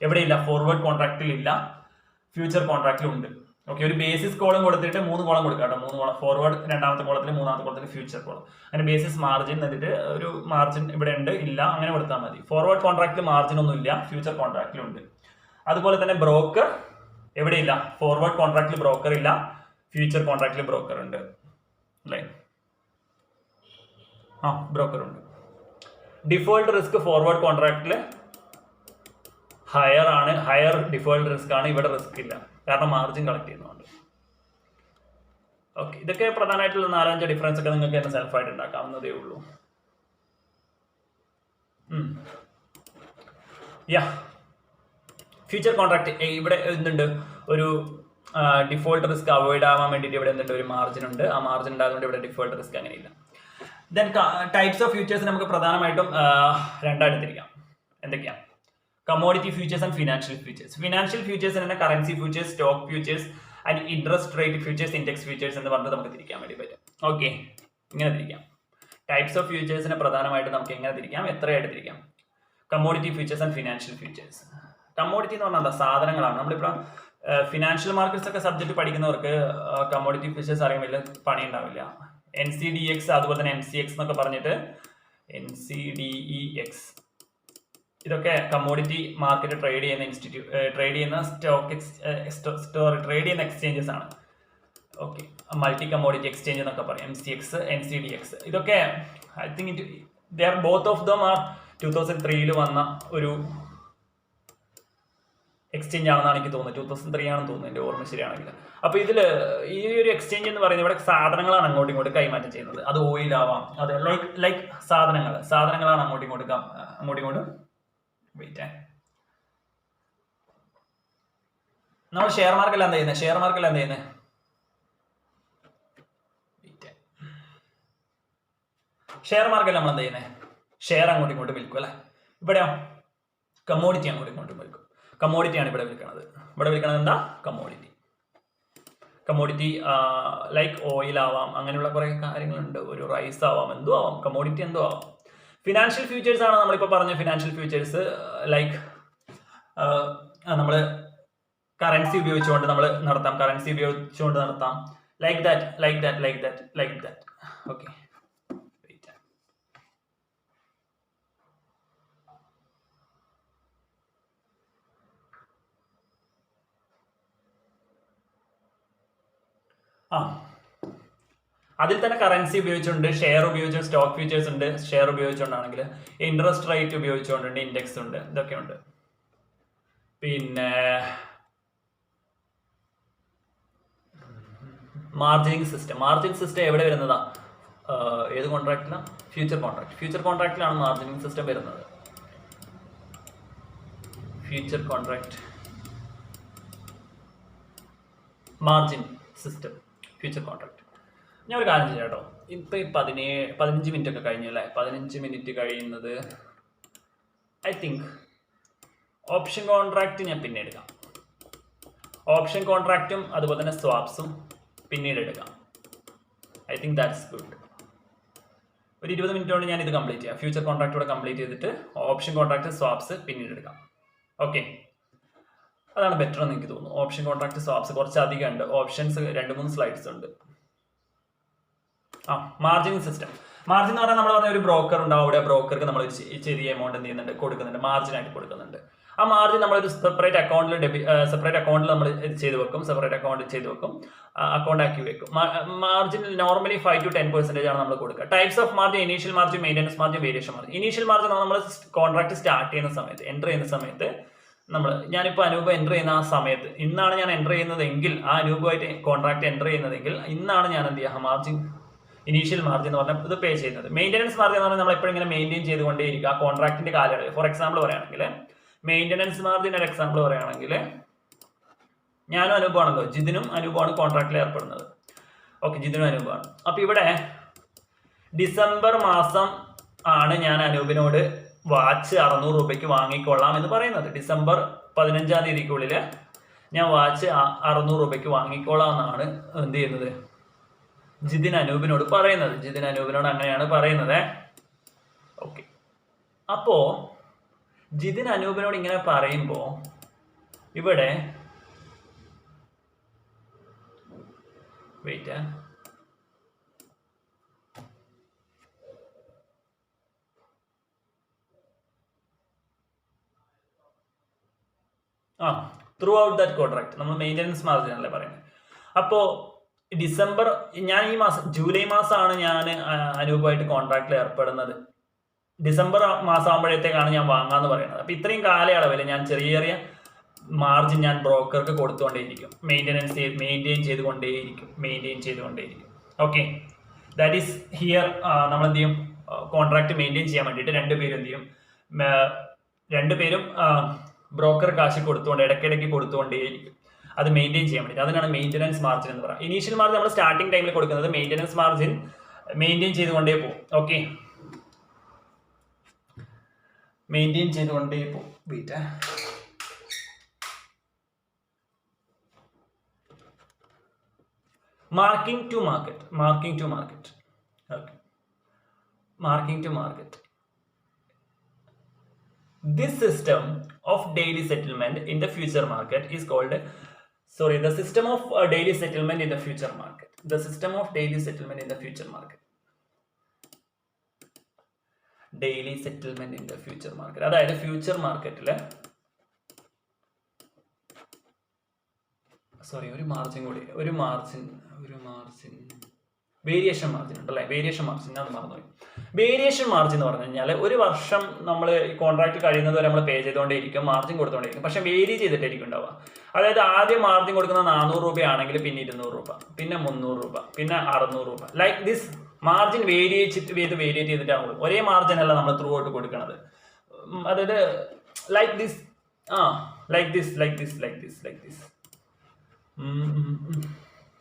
എവിടെയില്ല? ഫോർവേഡ് കോൺട്രാക്റ്റിൽ ഇല്ല, ഫ്യൂച്ചർ കോൺട്രാക്റ്റിൽ ഉണ്ട്. ഓക്കെ, ഒരു ബേസിസ് കോളം കൊടുത്തിട്ട് 3 കോളം കൊടുക്കാം കേട്ടോ. 3 കോളം ഫോർവേഡ്, രണ്ടാമത്തെ കോളത്തിൽ, മൂന്നാമത്തെ കോളത്തിൽ ഫ്യൂച്ചർ കോളം. അങ്ങനെ ബേസിസ് മാർജിൻ എന്നിട്ട് ഒരു മാർജിൻ ഇവിടെ ഉണ്ട്, ഇല്ല, അങ്ങനെ കൊടുത്താൽ മതി. ഫോർവേഡ് കോൺട്രാക്റ്റിൽ മാർജിൻ ഒന്നും ഇല്ല, ഫ്യൂച്ചർ കോൺട്രാക്റ്റിലുണ്ട്. അതുപോലെ തന്നെ ബ്രോക്കർ എവിടെയില്ല, ഫോർവേഡ് കോൺട്രാക്റ്റിൽ ബ്രോക്കർ ഇല്ല, ഫ്യൂച്ചർ കോൺട്രാക്റ്റിൽ ബ്രോക്കർ ഉണ്ട് അല്ലേ? ബ്രോക്കർ ഉണ്ട്. ഡിഫോൾട്ട് റിസ്ക് ഫോർവേഡ് കോൺട്രാക്റ്റിൽ ഹയർ ആണ്, ഹയർ ഡിഫോൾട്ട് റിസ്ക് ആണ്, ഇവിടെ റിസ്ക് ഇല്ല, കാരണം മാർജിൻ കളക്ട് ചെയ്യുന്നുണ്ട്. ഓക്കെ, ഇതൊക്കെ പ്രധാനമായിട്ടുള്ള 4-5 ഡിഫറൻസ് ഒക്കെ നിങ്ങൾക്ക് തന്നെ സെൽഫായിട്ട് ഉണ്ടാക്കാവുന്നതേ ഉള്ളൂ. ഫ്യൂച്ചർ കോൺട്രാക്ട് ഇവിടെ എന്തുണ്ട്, ഒരു ഡിഫോൾട്ട് റിസ്ക് അവോയ്ഡ് ആവാൻ വേണ്ടിയിട്ട് ഇവിടെ എന്തുണ്ട്, ഒരു മാർജിൻ ഉണ്ട്. ആ മാർജിൻ ഉണ്ടായതുകൊണ്ട് ഇവിടെ ഡിഫോൾട്ട് റിസ്ക് അങ്ങനെയില്ല. ദെൻ ടൈപ്സ് ഓഫ് ഫ്യൂച്ചേഴ്സ് നമുക്ക് പ്രധാനമായിട്ടും 2 തിരിക്കാം. എന്തൊക്കെയാണ്? Commodity futures and financial futures. Financial futures തന്നെ currency futures, stock futures and interest rate futures, index futures എന്ന് പറഞ്ഞ് നമുക്ക് തിരിക്കാൻ വേണ്ടി പറ്റും. ഓക്കെ, ഇങ്ങനെ തിരിക്കാം. ടൈപ്സ് ഓഫ് ഫ്യൂച്ചേഴ്സിനെ പ്രധാനമായിട്ട് നമുക്ക് എങ്ങനെ തിരിക്കാം, എത്രയായിട്ട് തിരിക്കാം? Commodity futures and financial futures. Commodity എന്ന് പറഞ്ഞാൽ എന്താ? സാധനങ്ങളാണ്. നമ്മളിപ്പോൾ ഫിനാൻഷ്യൽ മാർക്കറ്റ്സ് ഒക്കെ സബ്ജക്ട് പഠിക്കുന്നവർക്ക് കമോഡിറ്റി ഫ്യൂച്ചേഴ്സ് അറിയാൻ വലിയ പണി ഉണ്ടാവില്ല. NCDX അതുപോലെ തന്നെ MCX എന്നൊക്കെ പറഞ്ഞിട്ട്, NCDEX ഇതൊക്കെ കമോഡിറ്റി മാർക്കറ്റ് ട്രേഡ് ചെയ്യുന്ന ട്രേഡ് ചെയ്യുന്ന എക്സ്ചേഞ്ചസ് ആണ്. ഓക്കെ, മൾട്ടി കമോഡിറ്റി എക്സ്ചേഞ്ച് എന്നൊക്കെ പറയും, MCX, NCDX. ഇതൊക്കെ I think they are both of them are 2003 വന്ന ഒരു എക്സ്ചേഞ്ച് ആണെന്നാണ് എനിക്ക് തോന്നുന്നത്. 2003 ആണെന്ന് തോന്നുന്നു എൻ്റെ ഓർമ്മ ശരിയാണെങ്കിൽ. അപ്പോൾ ഇതിൽ ഈ ഒരു എക്സ്ചേഞ്ച് എന്ന് പറയുന്നത് ഇവിടെ സാധനങ്ങളാണ് അങ്ങോട്ടും ഇങ്ങോട്ടും കൈമാറ്റം ചെയ്യുന്നത്. അത് ഓയിലാവാം, അത് ലൈക്ക് സാധനങ്ങളാണ് അങ്ങോട്ടും ഇങ്ങോട്ടും വെയിറ്റ്. നമ്മൾ ഷെയർ മാർക്കറ്റിൽ എന്താ ചെയ്യുന്നത്? ഷെയർ മാർക്കറ്റിൽ നമ്മൾ എന്താ ചെയ്യുന്നത്? ഷെയർ അങ്ങോട്ടും ഇങ്ങോട്ടും വിൽക്കും അല്ലേ. ഇവിടെയോ കമ്മോഡിറ്റി അങ്ങോട്ടും ഇങ്ങോട്ടും വിൽക്കും. കമ്മോഡിറ്റിയാണ് ഇവിടെ വിൽക്കുന്നത്. ഇവിടെ വിൽക്കുന്നത് എന്താ? കമ്മോഡിറ്റി ലൈക്ക് ഓയിൽ ആവാം, അങ്ങനെയുള്ള കുറേ കാര്യങ്ങളുണ്ട്. ഒരു റൈസ് ആവാം, എന്തോ ആവാം, കമ്മോഡിറ്റി എന്തോ ആവാം. ഫിനാൻഷ്യൽ ഫ്യൂച്ചേഴ്സ് ആണ് നമ്മളിപ്പോൾ പറഞ്ഞ ഫിനാൻഷ്യൽ ഫ്യൂച്ചേഴ്സ്. ലൈക്ക് നമ്മൾ കറൻസി ഉപയോഗിച്ചുകൊണ്ട് നമ്മൾ നടത്താം. Like that. ഓക്കെ, അതിൽ തന്നെ കറൻസി ഉപയോഗിച്ചുകൊണ്ട്, ഷെയർ ഉപയോഗിച്ച്, സ്റ്റോക്ക് ഫ്യൂച്ചേഴ്സ് ഉണ്ട്. ഷെയർ ഉപയോഗിച്ചുകൊണ്ടാണെങ്കിൽ ഇൻട്രസ്റ്റ് റേറ്റ് ഉപയോഗിച്ചുകൊണ്ടുണ്ട്, ഇൻഡെക്സ് ഉണ്ട്, ഇതൊക്കെ ഉണ്ട്. പിന്നെ മാർജിൻ സിസ്റ്റം എവിടെ വരുന്നതാ? ഏത് കോൺട്രാക്റ്റിലാണ്? ഫ്യൂച്ചർ കോൺട്രാക്റ്റിലാണ് മാർജിനിങ് സിസ്റ്റം വരുന്നത്. Future contract margin system, future contract. ഞാൻ ഒരു കാര്യം ചെയ്യാം കേട്ടോ. ഇപ്പം ഈ 15 മിനിറ്റ് ഒക്കെ കഴിഞ്ഞു അല്ലേ? 15 മിനിറ്റ് കഴിയുന്നത് ഐ തിങ്ക് ഓപ്ഷൻ കോൺട്രാക്റ്റ് ഞാൻ പിന്നെ എടുക്കാം. ഓപ്ഷൻ കോൺട്രാക്റ്റും അതുപോലെ തന്നെ സ്വാപ്സും പിന്നീട് എടുക്കാം. I think that's good. ഒരു 20 മിനിറ്റ് കൊണ്ട് ഞാൻ ഇത് കംപ്ലീറ്റ് ചെയ്യാം. ഫ്യൂച്ചർ കോൺട്രാക്റ്റോടെ കംപ്ലീറ്റ് ചെയ്തിട്ട് ഓപ്ഷൻ കോൺട്രാക്റ്റ്, സ്വാപ്സ് പിന്നീട് എടുക്കാം. ഓക്കെ, അതാണ് ബെറ്റർ എന്ന് എനിക്ക് തോന്നുന്നു. ഓപ്ഷൻ കോൺട്രാക്ട്, സ്വാപ്സ് കുറച്ച് അധികം ഉണ്ട്. ഓപ്ഷൻസ് 2-3 സ്ലൈഡ്സ് ഉണ്ട്. Margin system. മാർജിൻ എന്ന് പറഞ്ഞാൽ നമ്മൾ പറഞ്ഞ ഒരു ബ്രോക്കർ ഉണ്ടാവും. അവിടെ ബ്രോക്കർക്ക് നമ്മൾ ചെറിയ എമൗണ്ട് എന്ത് ചെയ്യുന്നുണ്ട്? കൊടുക്കുന്നുണ്ട്, മാർജിനായിട്ട് കൊടുക്കുന്നുണ്ട്. ആ മാർജിൻ നമ്മളൊരു സെപ്പറേറ്റ് അക്കൗണ്ടിൽ നമ്മൾ ചെയ്ത് വെക്കും. അക്കൗണ്ട് ആക്കി വെക്കും. മാർജിൻ നോർമലി 5 to 10% ആണ് നമ്മൾ കൊടുക്കുക. Types of margin: initial margin, maintenance margin, variation margin. Initial margin നമ്മൾ കോൺട്രാക്ട് സ്റ്റാർട്ട് ചെയ്യുന്ന സമയത്ത്, എൻ്റർ ചെയ്യുന്ന സമയത്ത്, ഞാനിപ്പോൾ അനൂപ് എൻ്റർ ചെയ്യുന്ന ആ സമയത്ത്, ഇന്നാണ് ഞാൻ എൻ്റർ ചെയ്യുന്നതെങ്കിൽ, ആ അനൂപുമായിട്ട് കോൺട്രാക്ട് എൻ്റർ ചെയ്യുന്നതെങ്കിൽ ഇന്നാണ് ഞാൻ എന്ത് ചെയ്യുക? മാർജിൻ, ഇനീഷ്യൽ മാർജിൻ എന്ന് പറഞ്ഞാൽ ഇത് പേ ചെയ്യുന്നത്. മെയിൻ്റനൻസ് മാർജിൻ എന്ന് പറഞ്ഞാൽ നമ്മൾ എപ്പോഴും ഇങ്ങനെ മെയിൻറ്റെയിൻ ചെയ്തുകൊണ്ടേയിരിക്കുക ആ കോൺട്രാക്ടിന്റെ കാലയളവ്. ഫോർ എക്സാമ്പിൾ പറയുകയാണെങ്കിൽ മെയിൻ്റനൻസ് മാർജിൻ ഒരു എക്സാമ്പിൾ പറയുകയാണെങ്കിൽ, ഞാനും അനൂപാണല്ലോ, ജിതിനും അനൂപാണ് കോൺട്രാക്റ്റിൽ ഏർപ്പെടുന്നത്. ഓക്കെ, ജിതിനും അനൂപാണ്. അപ്പം ഇവിടെ ഡിസംബർ മാസം ആണ് ഞാൻ അനൂപിനോട് വാച്ച് 600 രൂപയ്ക്ക് വാങ്ങിക്കൊള്ളാം എന്ന് പറയുന്നത്. ഡിസംബർ 15-ാം തീയതിക്കുള്ളിൽ ഞാൻ വാച്ച് 600 രൂപയ്ക്ക് വാങ്ങിക്കൊള്ളാം എന്നാണ് എന്ത് ചെയ്യുന്നത്? ജിതിൻ അനൂപിനോട് പറയുന്നത്. അങ്ങനെയാണ് പറയുന്നത്. ഓക്കെ, അപ്പോ ജിതിൻ അനൂപിനോട് ഇങ്ങനെ പറയുമ്പോ ഇവിടെ wait, throughout that contract നമ്മൾ മെയിൻ്റനൻസ് മാർജിൻ അല്ലേ പറയുന്നത്. അപ്പോൾ ഡിസംബർ, ഞാൻ ഈ മാസം ജൂലൈ മാസമാണ് ഞാൻ അനൂപമായിട്ട് കോൺട്രാക്റ്റിൽ ഏർപ്പെടുന്നത്. ഡിസംബർ മാസം ആകുമ്പോഴത്തേക്കാണ് ഞാൻ വാങ്ങാന്ന് പറയുന്നത്. അപ്പോൾ ഇത്രയും കാലയളവിൽ ഞാൻ ചെറിയ മാർജിൻ ഞാൻ ബ്രോക്കർക്ക് കൊടുത്തുകൊണ്ടേയിരിക്കും. മെയിൻറ്റെയിൻ ചെയ്തുകൊണ്ടേയിരിക്കും. Okay, that is here. നമ്മൾ എന്ത് ചെയ്യും? കോൺട്രാക്ട് മെയിൻറ്റെയിൻ ചെയ്യാൻ വേണ്ടിയിട്ട് രണ്ടുപേരും ബ്രോക്കർ കാശ് ഇടയ്ക്കിടയ്ക്ക് കൊടുത്തുകൊണ്ടേയിരിക്കും. അത് മെയിൻറ്റെയിൻ ചെയ്യാൻ വേണ്ടി. അതിനാണ് മെയിൻ്റനൻസ് മാർജിൻ എന്ന് പറയുന്നത്. ഇനീഷ്യൽ മാർജിൻ നമ്മൾ സ്റ്റാർട്ടിംഗ് ടൈമിൽ കൊടുക്കുന്നത്. മെയിൻ്റനൻസ് മാർജിൻ മെയിൻറ്റെയിൻ ചെയ്തുകൊണ്ടേ പോകും. ഓക്കെ, മെയിൻറ്റെയിൻ ചെയ്തുകൊണ്ടേ പോകും. Wait, marking to market. Okay, marking to market. This system of daily settlement in the future market is called, the system of daily settlement in the future market. Daily settlement in the future market. അതായത് future മാർക്കറ്റിൽ variation margin ഉണ്ടല്ലേ? Variation margin അത് മറന്നുപോയി. Variation margin എന്ന് പറഞ്ഞു കഴിഞ്ഞാൽ ഒരു വർഷം നമ്മൾ കോൺട്രാക്ട് കഴിയുന്നത് വരെ നമ്മൾ പേ ചെയ്തുകൊണ്ടേയിരിക്കും, മാർജിൻ കൊടുത്തുകൊണ്ടേയിരിക്കും, പക്ഷെ വേരി ചെയ്തിട്ടായിരിക്കും ഉണ്ടാവുക. അതായത് ആദ്യം മാർജിൻ കൊടുക്കുന്ന 400 രൂപയാണെങ്കിൽ പിന്നെ 200 രൂപ, പിന്നെ 300 രൂപ, പിന്നെ 600 രൂപ, ലൈക്ക് ദിസ് മാർജിൻ വേരിയേറ്റ് ചെയ്തിട്ടാണ് കൊടുക്കും. ഒരേ മാർജിൻ അല്ല നമ്മൾ ത്രൂ ഔട്ട് കൊടുക്കുന്നത്. അതായത് like this like this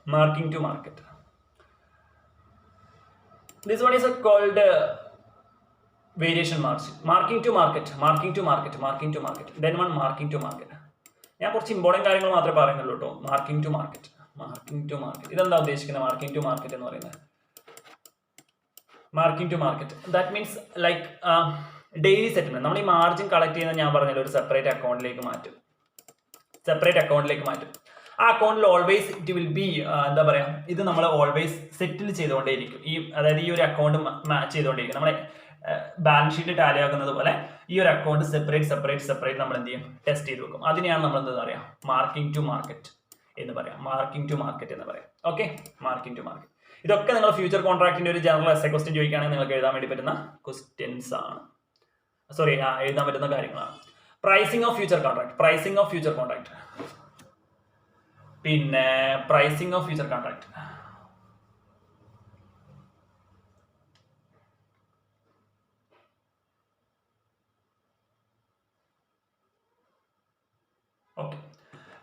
marking to market. This one is called variation margin. Marking to market. Then one marking to market. ഞാൻ കുറച്ച് ഇമ്പോർട്ടൻറ്റ് കാര്യങ്ങൾ മാത്രമേ പറയുന്നുള്ളൂ കേട്ടോ. Marking to market. ഇതെന്താ ഉദ്ദേശിക്കുന്നത് മാർക്കിംഗ് ടു മാർക്കറ്റ് എന്ന് പറയുന്നത്? Marking to market that means like daily settlement. നമ്മൾ ഈ മാർജിൻ കളക്ട് ചെയ്യുന്ന ഞാൻ പറഞ്ഞല്ലോ ഒരു സെപ്പറേറ്റ് അക്കൗണ്ടിലേക്ക് മാറ്റും. ആ അക്കൗണ്ടിൽ ഓൾവേസ് ഇറ്റ് വിൽ ബി എന്താ പറയുക, ഇത് നമ്മൾ ഓൾവേസ് സെറ്റിൽ ചെയ്തുകൊണ്ടേയിരിക്കും. അതായത് ഈ ഒരു അക്കൗണ്ട് മാച്ച് ചെയ്തുകൊണ്ടേയിരിക്കും. നമ്മളെ ബാലൻസ് ഷീറ്റ് ടാലി ആക്കുന്നത് പോലെ ഈ ഒരു അക്കൗണ്ട് സെപ്പറേറ്റ് നമ്മൾ എന്ത് ചെയ്യും, ടെസ്റ്റ് ചെയ്ത് വെക്കും. അതിനെയാണ് നമ്മൾ എന്താ പറയുക, മാർക്കിംഗ് ടു മാർക്കറ്റ് എന്ന് പറയാം. Okay, marking to market. ഇതൊക്കെ നിങ്ങൾ ഫ്യൂച്ചർ കോൺട്രാക്ടിന്റെ ഒരു ജനറൽ എസ്സേ ക്വസ്റ്റ്യൻ ചോദിക്കുകയാണെങ്കിൽ നിങ്ങൾക്ക് എഴുതാൻ വേണ്ടി പറ്റുന്ന ക്വസ്റ്റ്യൻസ് ആണ്. എഴുതാൻ പറ്റുന്ന കാര്യങ്ങളാണ്. Pricing of future contract. പിന്നെ pricing of future contract. Okay,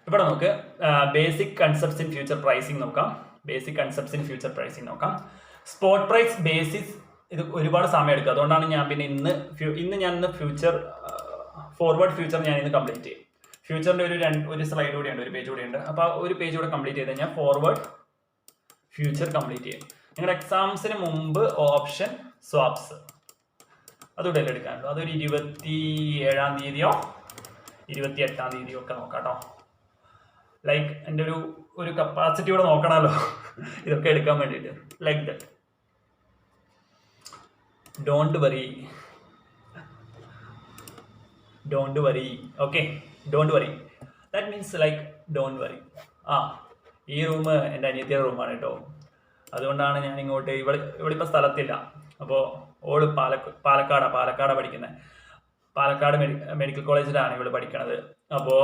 ഇവിടെ നമുക്ക് basic concepts in future pricing നോക്കാം. സ്പോട്ട് പ്രൈസ് ബേസിസ് ഇത് ഒരുപാട് സമയം എടുക്കും. അതുകൊണ്ടാണ് ഞാൻ പിന്നെ ഇന്ന് ഫ്യൂച്ചർ ഫോർവേഡ് ഫ്യൂച്ചർ ഞാൻ ഇന്ന് കംപ്ലീറ്റ് ചെയ്യും. ഫ്യൂച്ചറിന്റെ ഒരു സ്ലൈഡ് കൂടിയുണ്ട്, ഒരു പേജ് കൂടിയുണ്ട്. അപ്പോൾ ഒരു പേജ് കൂടെ കംപ്ലീറ്റ് ചെയ്ത് കഴിഞ്ഞാൽ ഫോർവേഡ് ഫ്യൂച്ചർ കംപ്ലീറ്റ് ചെയ്യും. നിങ്ങളുടെ എക്സാംസിന് മുമ്പ് ഓപ്ഷൻ സ്വാപ്സ് അതുകൂടെ എടുക്കാനുള്ളൂ. അതൊരു 27-ാം തീയതിയോ 28-ാം തീയതിയോ ഒക്കെ നോക്കാം കേട്ടോ. ലൈക്ക് എൻ്റെ ഒരു കപ്പാസിറ്റിയോടെ നോക്കണമല്ലോ ഇതൊക്കെ എടുക്കാൻ വേണ്ടിയിട്ട്. Like that. Don't worry. Okay, don't worry. That means like don't worry. ഈ റൂം എൻ്റെ അനിയത്തിയുടെ റൂമാണ് കേട്ടോ. അതുകൊണ്ടാണ് ഞാൻ ഇങ്ങോട്ട് ഇവിടെ ഇപ്പോൾ സ്ഥലത്തില്ല. അപ്പോൾ ഓള് പാലക്കാടാണ് പഠിക്കുന്നത്. പാലക്കാട് മെഡിക്കൽ കോളേജിലാണ് ഇവള് പഠിക്കണത്. അപ്പോൾ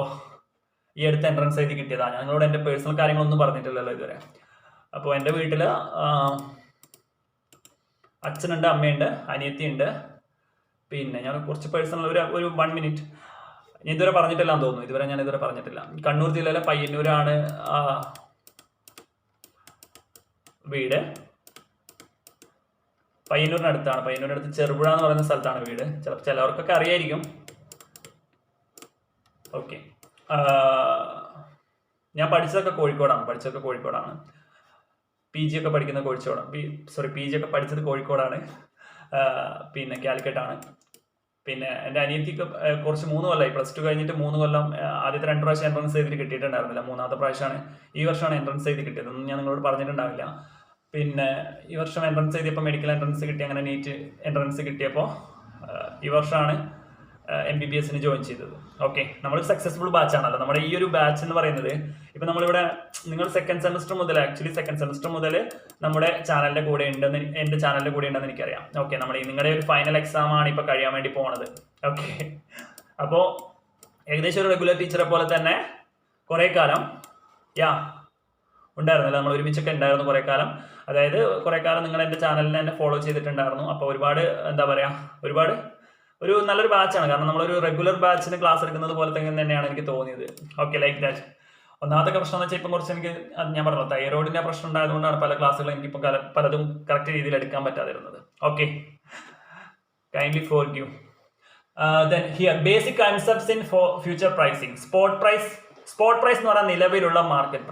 ഈ അടുത്ത് എൻട്രൻസ് എഴുതി കിട്ടിയതാണ്. ഞാൻ നിങ്ങളോട് എൻ്റെ പേഴ്സണൽ കാര്യങ്ങളൊന്നും പറഞ്ഞിട്ടില്ലല്ലോ ഇതുവരെ. അപ്പോൾ എൻ്റെ വീട്ടിൽ അച്ഛനുണ്ട്, അമ്മയുണ്ട്, അനിയത്തിയുണ്ട്. പിന്നെ ഞാൻ കുറച്ച് പേഴ്സണൽ ഒരു 1 മിനിറ്റ് ഞാൻ ഇതുവരെ പറഞ്ഞിട്ടില്ലാന്ന് തോന്നുന്നു. ഞാൻ ഇതുവരെ പറഞ്ഞിട്ടില്ല. കണ്ണൂർ ജില്ലയിലെ പയ്യന്നൂരാണ് വീട്. പയ്യന്നൂരിനടുത്താണ്. പയ്യന്നൂരിനടുത്ത് ചെറുപുഴ എന്ന് പറയുന്ന സ്ഥലത്താണ് വീട്. ചിലവർക്കൊക്കെ അറിയായിരിക്കും. ഓക്കെ, ഞാൻ പഠിച്ചതൊക്കെ കോഴിക്കോടാണ്. പി ജി ഒക്കെ പഠിച്ചത് കോഴിക്കോടാണ്. പിന്നെ കാലിക്കറ്റാണ്. പിന്നെ എൻ്റെ അനിയത്തിക്ക് കുറച്ച് 3 കൊല്ലമായി +2 കഴിഞ്ഞിട്ട് 3 കൊല്ലം. ആദ്യത്തെ 2 പ്രാവശ്യം എൻട്രൻസ് എഴുതി കിട്ടിയിട്ടുണ്ടായിരുന്നില്ല. 3ാമത്തെ പ്രാവശ്യമാണ് ഈ വർഷമാണ് എൻട്രൻസ് എഴുതി കിട്ടിയത്. ഒന്നും ഞാൻ നിങ്ങളോട് പറഞ്ഞിട്ടുണ്ടാവില്ല. പിന്നെ ഈ വർഷം എൻട്രൻസ് എഴുതിയപ്പോൾ മെഡിക്കൽ എൻട്രൻസ് കിട്ടി. അങ്ങനെ നീറ്റ് എൻട്രൻസ് കിട്ടിയപ്പോൾ ഈ വർഷമാണ് MBBS ജോയിൻ ചെയ്തത്. ഓക്കെ, നമ്മൾ സക്സസ്ഫുൾ ബാച്ച് ആണല്ലോ. നമ്മുടെ ഈ ഒരു ബാച്ച് എന്ന് പറയുന്നത് ഇപ്പം നമ്മളിവിടെ നിങ്ങൾ സെക്കൻഡ് സെമസ്റ്റർ മുതൽ നമ്മുടെ ചാനലിൻ്റെ കൂടെ ഉണ്ടെന്ന് എൻ്റെ ചാനലിൻ്റെ കൂടെ ഉണ്ടെന്ന് എനിക്കറിയാം. ഓക്കെ, നിങ്ങളുടെ ഒരു ഫൈനൽ എക്സാം ആണ് ഇപ്പോൾ കഴിയാൻ വേണ്ടി പോണത്. ഓക്കെ, അപ്പോൾ ഏകദേശം ഒരു റെഗുലർ ടീച്ചറെ പോലെ തന്നെ കുറേ കാലം ഉണ്ടായിരുന്നില്ല. നമ്മൾ ഒരുമിച്ചൊക്കെ ഉണ്ടായിരുന്നു കുറേ കാലം. അതായത് കുറേ കാലം നിങ്ങൾ എൻ്റെ ചാനലിനെ എന്നെ ഫോളോ ചെയ്തിട്ടുണ്ടായിരുന്നു. അപ്പോൾ ഒരുപാട് ഒരു നല്ലൊരു ബാച്ചാണ്. കാരണം നമ്മളൊരു റെഗുലർ ബാച്ചിന് ക്ലാസ് എടുക്കുന്നത് പോലെ തന്നെയാണ് എനിക്ക് തോന്നിയത്. Okay, like that. ഒന്നാമത്തെ പ്രശ്നം എന്ന് വെച്ചാൽ ഇപ്പം കുറച്ച് എനിക്ക് ഞാൻ പറഞ്ഞു തൈറോയിഡിന്റെ പ്രശ്നം ഉണ്ടായതുകൊണ്ടാണ് പല ക്ലാസ്സുകളും എനിക്കിപ്പോൾ പലതും കറക്റ്റ് രീതിയിൽ എടുക്കാൻ പറ്റാതിരുന്നത്. Okay, kindly forgive. Then here basic concepts in for future pricing. Spot price എന്ന് പറഞ്ഞാൽ നിലവിലുള്ള മാർക്കറ്റ്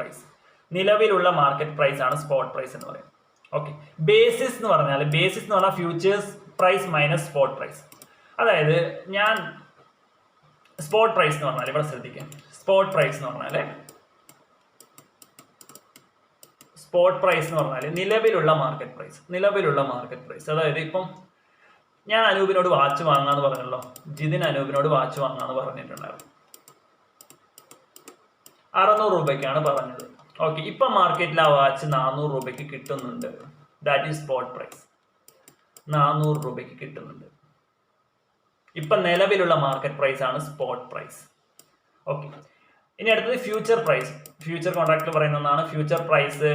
പ്രൈസ് ആണ് സ്പോട്ട് പ്രൈസ് എന്ന് പറയുന്നത്. ഓക്കെ, ബേസിസ് എന്ന് പറഞ്ഞാൽ futures price minus spot price. അതായത് ഞാൻ സ്പോട്ട് പ്രൈസ് എന്ന് പറഞ്ഞാൽ ഇവിടെ ശ്രദ്ധിക്കാം. സ്പോട്ട് പ്രൈസ് എന്ന് പറഞ്ഞാൽ നിലവിലുള്ള മാർക്കറ്റ് പ്രൈസ്. അതായത് ഇപ്പം ഞാൻ അനൂപിനോട് വാച്ച് വാങ്ങാന്ന് പറഞ്ഞല്ലോ. ജിതിൻ അനൂപിനോട് വാച്ച് വാങ്ങാന്ന് പറഞ്ഞിട്ടുണ്ടായിരുന്നു. 600 രൂപയ്ക്കാണ് പറഞ്ഞത്. ഓക്കെ, ഇപ്പം മാർക്കറ്റിൽ ആ വാച്ച് 400 രൂപയ്ക്ക് കിട്ടുന്നുണ്ട്. That is spot price. 400 രൂപയ്ക്ക് കിട്ടുന്നുണ്ട്. ഇപ്പം നിലവിലുള്ള മാർക്കറ്റ് പ്രൈസ് ആണ് സ്പോട്ട് പ്രൈസ്. ഓക്കെ, ഇനി അടുത്തത് ഫ്യൂച്ചർ പ്രൈസ്. ഫ്യൂച്ചർ കോൺട്രാക്റ്റിൽ പറയുന്ന ഒന്നാണ് ഫ്യൂച്ചർ പ്രൈസ്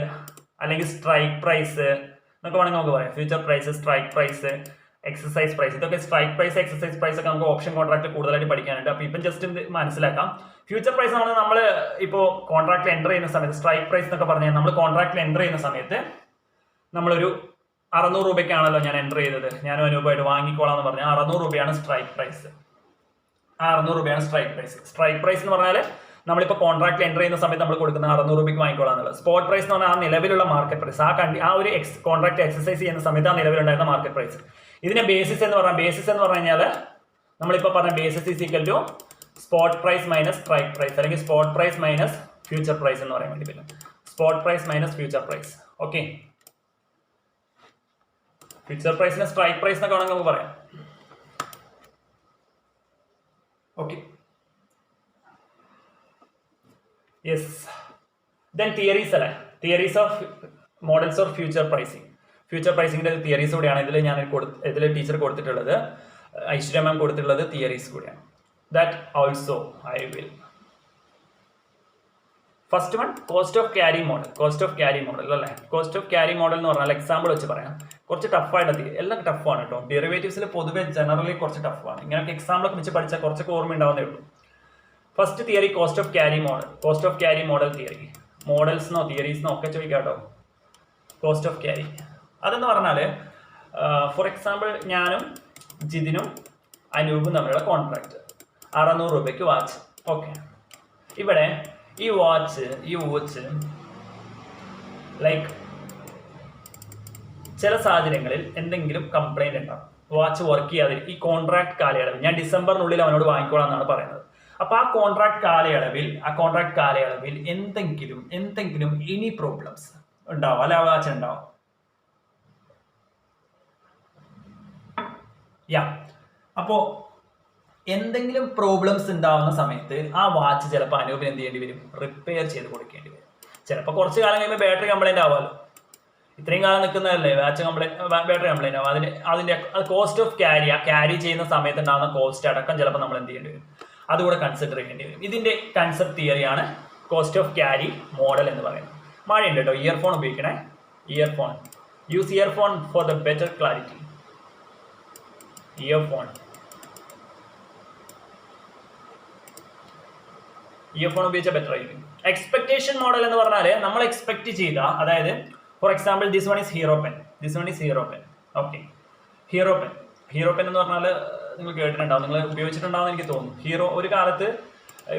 അല്ലെങ്കിൽ സ്ട്രൈക്ക് പ്രൈസ് എന്നൊക്കെ വേണമെങ്കിൽ നമുക്ക് പറയാം. Future price, strike price, exercise price. ഇതൊക്കെ സ്ട്രൈക്ക് പ്രൈസ്, എക്സസൈസ് പ്രൈസ് ഒക്കെ നമുക്ക് ഓപ്ഷൻ കോൺട്രാക്ട് കൂടുതലായിട്ട് പഠിക്കാനുണ്ട്. അപ്പോൾ ഇപ്പം ജസ്റ്റ് മനസ്സിലാക്കാം. ഫ്യൂച്ചർ പ്രൈസ് നമ്മൾ ഇപ്പോൾ കോൺട്രാക്റ്റിൽ എൻ്റർ ചെയ്യുന്ന സമയത്ത്, സ്ട്രൈക്ക് പ്രൈസ് എന്നൊക്കെ പറഞ്ഞാൽ നമ്മൾ കോൺട്രാക്റ്റിൽ എൻ്റർ ചെയ്യുന്ന സമയത്ത് നമ്മളൊരു 600 രൂപയ്ക്കാണല്ലോ ഞാൻ എൻ്റർ ചെയ്തത്, ഞാനും അനൂപായിട്ട് വാങ്ങിക്കോളാം എന്ന് പറഞ്ഞാൽ 600 രൂപയാണ് സ്ട്രൈക്ക് പ്രൈസ്. 600 രൂപയാണ് സ്ട്രൈക്ക് പ്രൈസ്. സ്ട്രൈക്ക് പ്രൈസ് എന്ന് പറഞ്ഞാൽ നമ്മളിപ്പോൾ കോൺട്രാക്റ്റിൽ എൻ്റർ ചെയ്യുന്ന സമയത്ത് നമ്മൾ കൊടുക്കുന്ന 600 രൂപയ്ക്ക് വാങ്ങിക്കോളാം എന്നുള്ളത്. സ്പോട്ട് പ്രൈസ് എന്ന് പറഞ്ഞാൽ ആ നിലവിലുള്ള മാർക്കറ്റ് പ്രൈസ്, ആ ഒരു കോൺട്രാക്ട് എക്സസൈസ് ചെയ്യുന്ന സമയത്ത് ആ നിലവിലുണ്ടായിരുന്ന മാർക്കറ്റ് പ്രൈസ്. ഇതിനെ ബേസിസ് എന്ന് പറഞ്ഞു കഴിഞ്ഞാൽ നമ്മളിപ്പോൾ പറഞ്ഞ basis is equal to spot price minus strike price, അല്ലെങ്കിൽ spot price minus future price എന്ന് പറയാൻ വേണ്ടി പറ്റും. Spot price minus future price. Okay, future പ്രൈസിനെ സ്ട്രൈക്ക് പ്രൈസ് എന്നൊക്കെ വേണമെങ്കിൽ നമുക്ക് പറയാം. Okay, yes. ദെൻ തിയറീസ് അല്ലേ, theories of models of future pricing. Future പ്രൈസിങ്ങിന്റെ തിയറീസ് കൂടിയാണ് ഇതിൽ ടീച്ചർ കൊടുത്തിട്ടുള്ളത്, ഐശ്വര്യ മാം കൊടുത്തിട്ടുള്ളത് തിയറീസ് കൂടിയാണ്. That also I will. First one cost of carry model. Cost of carry model അല്ലേ, കോസ്റ്റ് ഓഫ് ക്യാരി മോഡൽ എന്ന് പറഞ്ഞാൽ എക്സാമ്പിൾ വെച്ച് പറയാം. കുറച്ച് ടഫായിട്ട്, എല്ലാം ടഫാണ് കേട്ടോ. ഡെറിവേറ്റീവ്സിൽ പൊതുവെ ജനറലി കുറച്ച് ടഫാണ്. ഇങ്ങനെയൊക്കെ എക്സാമ്പിളൊക്കെ വെച്ച് പഠിച്ചാൽ കുറച്ചൊക്കെ ഓർമ്മ ഉണ്ടാവുന്നേ ഉള്ളൂ. First theory cost of carry model. Cost of carry model theory, മോഡൽസിനോ തിയറീസിനോ ഒക്കെ ചോദിക്കാം കേട്ടോ. കോസ്റ്റ് ഓഫ് ക്യാരി അതെന്ന് പറഞ്ഞാൽ ഫോർ എക്സാമ്പിൾ ഞാനും ജിതിനും അനൂപും തമ്മിലുള്ള കോൺട്രാക്ട് 600 രൂപയ്ക്ക് വാച്ച്. ഓക്കെ, ഇവിടെ ഈ വാച്ച് ലൈക്ക് ചില സാഹചര്യങ്ങളിൽ എന്തെങ്കിലും കംപ്ലൈന്റ് ഉണ്ടാവും, വാച്ച് വർക്ക് ചെയ്യാതെ ഈ കോൺട്രാക്ട് കാലയളവിൽ, ഞാൻ ഡിസംബറിനുള്ളിൽ അവനോട് വാങ്ങിക്കോളാം എന്നാണ് പറയുന്നത്. അപ്പൊ ആ കോൺട്രാക്ട് കാലയളവിൽ എന്തെങ്കിലും എനി പ്രോബ്ലംസ് ഉണ്ടാവും, അല്ല വാച്ച് ഉണ്ടാവും. അപ്പോ എന്തെങ്കിലും പ്രോബ്ലംസ് ഉണ്ടാവുന്ന സമയത്ത് ആ വാച്ച് ചിലപ്പോൾ അനൂപിന് എന്ത് ചെയ്യേണ്ടി വരും, റിപ്പയർ ചെയ്ത് കൊടുക്കേണ്ടി വരും. ചിലപ്പോൾ കുറച്ച് കാലം കഴിയുമ്പോൾ ബാറ്ററി കംപ്ലൈന്റ് ആവാമല്ലോ. ഇത്രയും കാലം നിൽക്കുന്നതല്ലേ വാച്ച് ബാറ്ററി കംപ്ലൈന്റ് ആവും. അതിന്റെ കോസ്റ്റ് ഓഫ് ക്യാരി ചെയ്യുന്ന സമയത്ത് ഉണ്ടാകുന്ന കോസ്റ്റ് അടക്കം ചിലപ്പോൾ നമ്മൾ എന്ത് ചെയ്യേണ്ടി വരും, അതുകൂടെ കൺസിഡർ ചെയ്യേണ്ടി വരും. ഇതിന്റെ കൺസെപ്റ്റ് തിയറിയാണ് കോസ്റ്റ് ഓഫ് ക്യാരി മോഡൽ എന്ന് പറയുന്നത്. മഴയുണ്ട് കേട്ടോ, ഇയർഫോൺ ഉപയോഗിക്കണേ. Earphone, use earphone for the better clarity. Earphone ഉപയോഗിച്ചാൽ ബെറ്റർ ആയിരിക്കും. എക്സ്പെക്ടേഷൻ മോഡൽ എന്ന് പറഞ്ഞാൽ നമ്മൾ എക്സ്പെക്ട് ചെയ്ത, അതായത് for example this one is Hero pen. Okay, Hero pen എന്ന് പറഞ്ഞാൽ നിങ്ങൾ കേട്ടിട്ടുണ്ടാവും, നിങ്ങൾ ഉപയോഗിച്ചിട്ടുണ്ടാവും എനിക്ക് തോന്നുന്നു. ഹീറോ ഒരു കാലത്ത്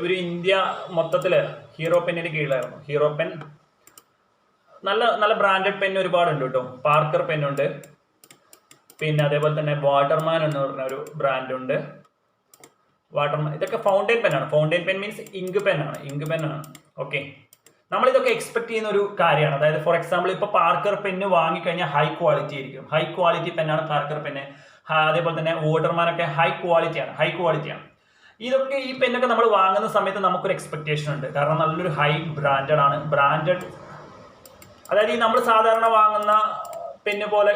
ഒരു ഇന്ത്യ മൊത്തത്തിൽ ഹീറോ പെന്നിന് കീഴിലായിരുന്നു. ഹീറോ പെൻ നല്ല ബ്രാൻഡഡ് പെൻ ഒരുപാടുണ്ട് കേട്ടോ. പാർക്കർ പെന്നുണ്ട്, പിന്നെ അതേപോലെ തന്നെ വാട്ടർമാൻ എന്ന് പറഞ്ഞ ഒരു ബ്രാൻഡുണ്ട്. വാട്ടർമാൻ ഇതൊക്കെ ഫൗണ്ടൈൻ പെന്നാണ്. ഫൗണ്ടൈൻ പെൻ മീൻസ് ഇങ്ക് പെന്നാണ്. ഓക്കെ, നമ്മളിതൊക്കെ എക്സ്പെക്ട് ചെയ്യുന്ന ഒരു കാര്യമാണ്. അതായത് ഫോർ എക്സാമ്പിൾ ഇപ്പോൾ പാർക്കർ പെന്ന് വാങ്ങിക്കഴിഞ്ഞാൽ ഹൈ ക്വാളിറ്റി ആയിരിക്കും. ഹൈ ക്വാളിറ്റി പെന്നാണ് പാർക്കർ പെന്ന്. അതേപോലെ തന്നെ വാട്ടർമാനൊക്കെ ഹൈ ക്വാളിറ്റിയാണ്. ഇതൊക്കെ ഈ പെന്നൊക്കെ നമ്മൾ വാങ്ങുന്ന സമയത്ത് നമുക്കൊരു എക്സ്പെക്ടേഷൻ ഉണ്ട്. കാരണം നല്ലൊരു ഹൈ ബ്രാൻഡഡ് ആണ്. അതായത് ഈ നമ്മൾ സാധാരണ വാങ്ങുന്ന പെന്ന് പോലെ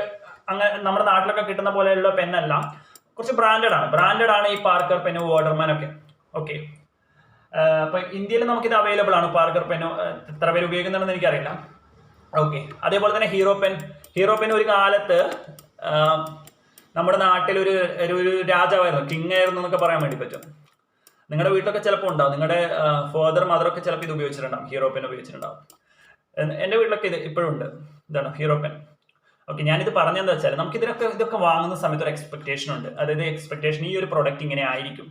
അങ്ങനെ നമ്മുടെ നാട്ടിലൊക്കെ കിട്ടുന്ന പോലെയുള്ള പെന്നെല്ലാം കുറച്ച് ബ്രാൻഡഡ് ആണ് ഈ പാർക്കർ പെന്ന്, വാട്ടർമാൻ ഒക്കെ. ഓക്കെ, അപ്പൊ ഇന്ത്യയിൽ നമുക്കിത് അവൈലബിൾ ആണ്. പാർക്കർ പെന്ന് എത്ര പേര് ഉപയോഗിക്കുന്നുണ്ടെന്ന് എനിക്കറിയില്ല. ഓക്കെ, അതേപോലെ തന്നെ ഹീറോ പെൻ ഒരു കാലത്ത് നമ്മുടെ നാട്ടിൽ ഒരു രാജാവായിരുന്നു, കിങ് ആയിരുന്നു എന്നൊക്കെ പറയാൻ വേണ്ടി പറ്റും. നിങ്ങളുടെ വീട്ടിലൊക്കെ ചിലപ്പോൾ ഉണ്ടാവും, നിങ്ങളുടെ ഫാദർ മദറൊക്കെ ചിലപ്പോൾ ഇത് ഉപയോഗിച്ചിട്ടുണ്ടാവും, ഹീറോ പെൻ ഉപയോഗിച്ചിട്ടുണ്ടാവും. എൻ്റെ വീട്ടിലൊക്കെ ഇത് ഇപ്പോഴും ഉണ്ട്. ഇതാണ് ഹീറോ പെൻ. ഓക്കെ, ഞാനിത് പറഞ്ഞതെന്ന് വെച്ചാൽ നമുക്ക് ഇതൊക്കെ വാങ്ങുന്ന സമയത്ത് ഒരു എക്സ്പെക്ടേഷൻ ഉണ്ട്. അതായത് എക്സ്പെക്ടേഷൻ ഈ ഒരു പ്രോഡക്റ്റ് ഇങ്ങനെ ആയിരിക്കും,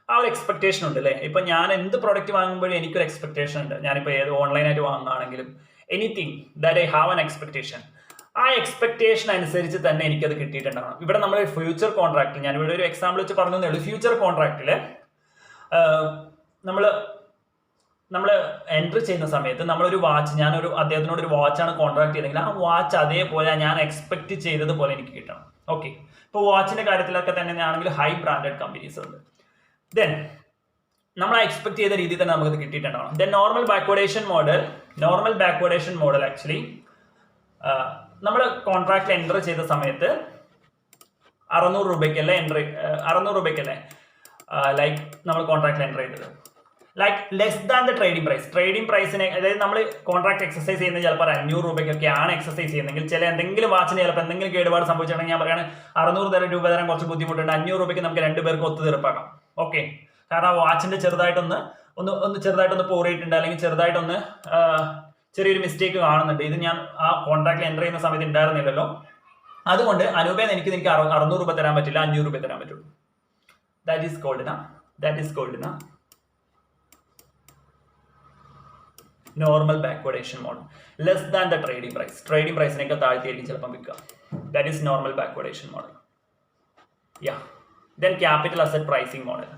ആ ഒരു എക്സ്പെക്ടേഷൻ ഉണ്ട് അല്ലേ. ഇപ്പൊ ഞാൻ എന്ത് പ്രോഡക്റ്റ് വാങ്ങുമ്പോഴും എനിക്കൊരു എക്സ്പെക്ടേഷൻ ഉണ്ട്. ഞാനിപ്പോൾ ഏത് ഓൺലൈനായിട്ട് വാങ്ങുകയാണെങ്കിലും anything that I have an expectation, ആ എക്സ്പെക്ടേഷൻ അനുസരിച്ച് തന്നെ എനിക്കത് കിട്ടിയിട്ടുണ്ടാവണം. ഇവിടെ നമ്മൾ ഫ്യൂച്ചർ കോൺട്രാക്ട്, ഞാൻ ഇവിടെ ഒരു എക്സാമ്പിൾ വെച്ച് പറഞ്ഞതേ ഉള്ളൂ. ഫ്യൂച്ചർ കോൺട്രാക്റ്റിൽ നമ്മൾ എൻട്രി ചെയ്യുന്ന സമയത്ത് നമ്മളൊരു വാച്ച്, അദ്ദേഹത്തിനോട് ഒരു വാച്ചാണ് കോൺട്രാക്ട് ചെയ്തെങ്കിൽ ആ വാച്ച് അതേപോലെ ഞാൻ എക്സ്പെക്ട് ചെയ്തതുപോലെ എനിക്ക് കിട്ടണം. ഓക്കെ, ഇപ്പോൾ വാച്ചിന്റെ കാര്യത്തിലൊക്കെ തന്നെ ആണെങ്കിൽ ഹൈ ബ്രാൻഡഡ് കമ്പനീസ് ഉണ്ട്. ദെൻ നമ്മൾ എക്സ്പെക്ട് ചെയ്ത രീതിയിൽ തന്നെ നമുക്കത് കിട്ടിയിട്ടുണ്ടാവണം. Then normal backwardation model actually നമ്മൾ കോൺട്രാക്ട് എൻറ്റർ ചെയ്ത സമയത്ത് 600 രൂപയ്ക്കല്ലേ 600 രൂപയ്ക്കല്ലേ ലൈക്ക് നമ്മൾ കോൺട്രാക്റ്റിൽ എൻ്റർ ചെയ്തത്. Like less than the trading പ്രൈസിനെ, അതായത് നമ്മൾ കോൺട്രാക്ട് എക്സസൈസ് ചെയ്യുന്നത് ചിലപ്പോൾ 500 രൂപയ്ക്കൊക്കെയാണ് എക്സസൈസ് ചെയ്യുന്നതെങ്കിൽ, ചില എന്തെങ്കിലും വാച്ചിന് ചിലപ്പോൾ എന്തെങ്കിലും കേടുപാട് സംഭവിച്ചിട്ടുണ്ടെങ്കിൽ ഞാൻ പറയുകയാണ് 600 രൂപ തരാൻ കുറച്ച് ബുദ്ധിമുട്ടുണ്ട്, 500 രൂപയ്ക്ക് നമുക്ക് 2 പേർക്ക് ഒത്തുതീർപ്പാക്കാം. ഓക്കെ, കാരണം വാച്ചിന്റെ ചെറുതായിട്ടൊന്ന് പോറിയിട്ടുണ്ട്, അല്ലെങ്കിൽ ചെറുതായിട്ടൊന്ന് ചെറിയൊരു മിസ്റ്റേക്ക് കാണുന്നുണ്ട്. ഇത് ഞാൻ ആ കോൺട്രാക്റ്റിൽ എൻ്റർ ചെയ്യുന്ന സമയത്ത് ഉണ്ടായിരുന്നില്ലല്ലോ. അതുകൊണ്ട് അനൂപേന്ന് എനിക്ക് 600 രൂപ തരാൻ പറ്റില്ല, 500 രൂപ തരാൻ പറ്റുള്ളൂ. That is called normal backwardation model. Less than the trading പ്രൈസിനേക്കാൾ താഴ്ത്തിയായിരിക്കും ചിലപ്പം വിൽക്കുക. That is normal backwardation model. Yeah, then capital asset pricing model,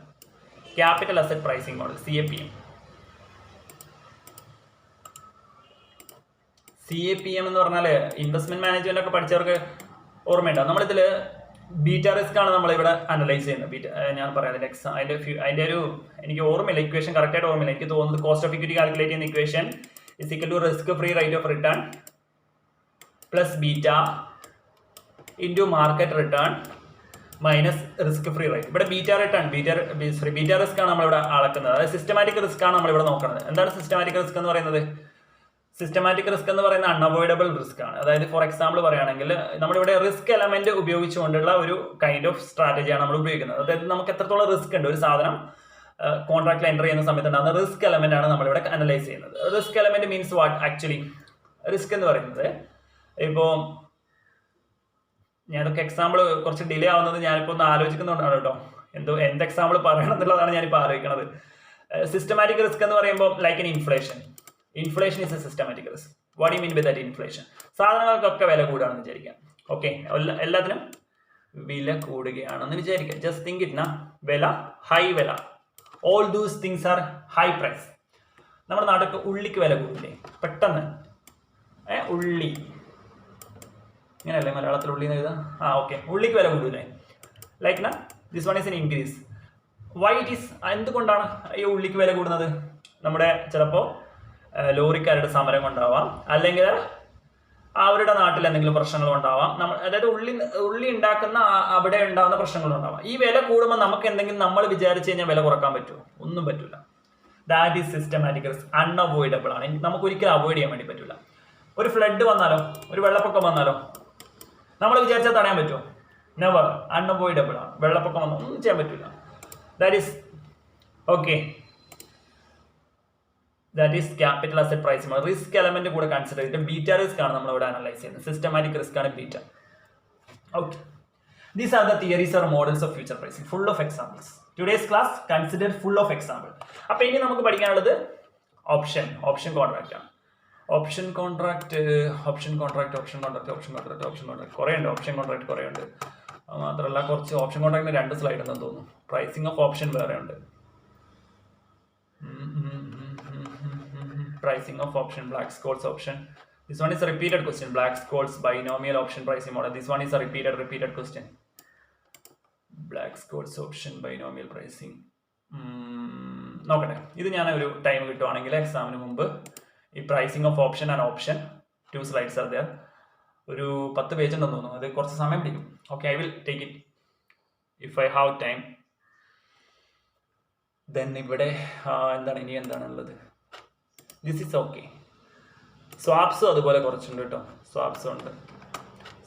CAPM. CAPM എന്ന് പറഞ്ഞാൽ ഇൻവെസ്റ്റ്മെന്റ് മാനേജ്മെന്റ് ഒക്കെ പഠിച്ചവർക്ക് ഓർമ്മയുണ്ടാവും. നമ്മളിതിൽ ബീറ്റ റിസ്ക് ആണ് നമ്മളിവിടെ അനലൈസ് ചെയ്യുന്നത്. ഞാൻ പറയാം അതിന്റെ ഒരു എനിക്ക് ഓർമ്മയില്ല, ഇക്വേഷൻ കറക്റ്റായിട്ട് ഓർമ്മയില്ല. എനിക്ക് തോന്നുന്നത് കോസ്റ്റ് ഓഫ് ഇക്വിറ്റി കാൽക്കുലേറ്റ് ചെയ്യുന്ന equation is equal to risk free rate of return plus beta into market return minus risk free rate. ഇവിടെ ബീറ്റ റിസ്ക് ആണ് നമ്മളിവിടെ അളക്കുന്നത്. അതായത് സിസ്റ്റമാറ്റിക് റിസ്ക് ആണ് നമ്മളിവിടെ നോക്കുന്നത്. എന്താണ് സിസ്റ്റമാറ്റിക് റിസ്ക് എന്ന് പറയുന്നത്? സിസ്റ്റമാറ്റിക് റിസ്ക് എന്ന് പറയുന്ന അൺഅവോയ്ഡബിൾ റിസ്ക് ആണ്. അതായത് ഫോർ എക്സാമ്പിൾ പറയുകയാണെങ്കിൽ നമ്മളിവിടെ റിസ്ക് എലമെന്റ് ഉപയോഗിച്ചുകൊണ്ടുള്ള ഒരു കൈൻഡ് ഓഫ് സ്ട്രാറ്റജിയാണ് നമ്മൾ ഉപയോഗിക്കുന്നത്. അതായത് നമുക്ക് എത്രത്തോളം റിസ്ക് ഉണ്ട് ഒരു സാധനം കോൺട്രാക്റ്റിൽ എൻ്റർ ചെയ്യുന്ന സമയത്ത് ഉണ്ടാകുന്ന റിസ്ക് എലമെന്റ് ആണ് നമ്മളിവിടെ അനലൈസ് ചെയ്യുന്നത്. Risk element means what actually? Risk എന്ന് പറയുന്നത് ഇപ്പോൾ ഞാനൊക്കെ എക്സാമ്പിൾ കുറച്ച് ഡിലേ ആവുന്നത് ഞാനിപ്പോൾ ഒന്ന് ആലോചിക്കുന്നുണ്ടാണ് കേട്ടോ. എന്ത് എക്സാമ്പിൾ പറയണം എന്നുള്ളതാണ് ഞാനിപ്പോൾ ആലോചിക്കുന്നത്. സിസ്റ്റമാറ്റിക് റിസ്ക് എന്ന് പറയുമ്പോൾ like in inflation is a systematic risk. What you mean by that? Inflation. സാധനങ്ങൾക്കൊക്കെ വില കൂടുകയാണെന്ന് വിചാരിക്കാം. ഓക്കെ, എല്ലാത്തിനും വില കൂടുകയാണെന്ന് വിചാരിക്കാം. Just think it. ഹൈ വില, all those things are high price. നമ്മുടെ നാട്ടിൽ ഉള്ളിക്ക് വില കൂടില്ലേ പെട്ടെന്ന്? ഉള്ളി ഇങ്ങനെയല്ലേ മലയാളത്തിൽ ഉള്ളി എന്ന് എഴുതാം. ഓക്കെ, ഉള്ളിക്ക് വില കൂടൂലേ? Like this one is an increase. Why it is? എന്തുകൊണ്ടാണ് ഈ ഉള്ളിക്ക് വില കൂടുന്നത്? നമ്മുടെ ചിലപ്പോൾ ലോറിക്കാരുടെ സമരം കൊണ്ടാവാം, അല്ലെങ്കിൽ അവരുടെ നാട്ടിൽ എന്തെങ്കിലും പ്രശ്നങ്ങൾ ഉണ്ടാവാം. അതായത് ഉള്ളി ഉണ്ടാക്കുന്ന അവിടെ ഉണ്ടാകുന്ന പ്രശ്നങ്ങളുണ്ടാവാം. ഈ വില കൂടുമ്പോൾ നമുക്ക് എന്തെങ്കിലും നമ്മൾ വിചാരിച്ചു കഴിഞ്ഞാൽ വില കുറക്കാൻ പറ്റുമോ? ഒന്നും പറ്റില്ല. That is systematic risk. Unavoidable ആണ്. നമുക്ക് ഒരിക്കലും അവോയ്ഡ് ചെയ്യാൻ വേണ്ടി പറ്റില്ല. ഒരു ഫ്ലഡ് വന്നാലോ, ഒരു വെള്ളപ്പൊക്കം വന്നാലോ നമ്മൾ വിചാരിച്ചാൽ തടയാൻ പറ്റുമോ? നെവർ. അൺഅവോയ്ഡബിൾ ആണ്. വെള്ളപ്പൊക്കം വന്നാൽ ഒന്നും ചെയ്യാൻ പറ്റില്ല. That is okay. That is capital asset pricing. Risk element കൂടെ കൺസിഡർ ചെയ്തിട്ട് ബീറ്റ റിസ്ക് ആണ് നമ്മൾ ഇവിടെ അനലൈസ് ചെയ്യുന്നത്. സിസ്റ്റമാറ്റിക് റിസ്ക് ആണ് beta. Okay, these are the theories or models of future pricing. Full of examples. Today's class consider full of example. അപ്പോൾ ഇനി നമുക്ക് പഠിക്കാനുള്ളത് ഓപ്ഷൻ കോൺട്രാക്റ്റ് ആണ്. ഓപ്ഷൻ കോൺട്രാക്ട് കുറേ ഉണ്ട്. ഓപ്ഷൻ കോൺട്രാക്ട് കുറേ ഉണ്ട്. മാത്രമല്ല കുറച്ച് ഓപ്ഷൻ കോൺട്രാക്ടിന് 2 സ്ലൈഡ് ഉണ്ടെന്ന് തോന്നുന്നു. പ്രൈസിംഗ് ഓഫ് ഓപ്ഷൻ വേറെ ഉണ്ട്. Pricing of option, Black-Scholes option. This one is a repeated question. Black-Scholes binomial option pricing model. This one is a repeated question. Black-Scholes option binomial pricing. നോക്കട്ടെ, ഇത് ഞാൻ ഒരു time കിട്ടുവാണെങ്കിൽ എക്സാമിന് മുമ്പ് ഈ pricing of option and option 2 slides are there. ഒരു 10 page ഉണ്ടെന്ന് തോന്നുന്നു. അത് കുറച്ച് സമയം പിടിക്കും. Okay, I will take it if I have time. Then ഇവിടെ എന്താണുള്ളത്? This is okay. സ്വാപ്സും അതുപോലെ കുറച്ചുണ്ട് കേട്ടോ. സ്വാപ്സും ഉണ്ട്.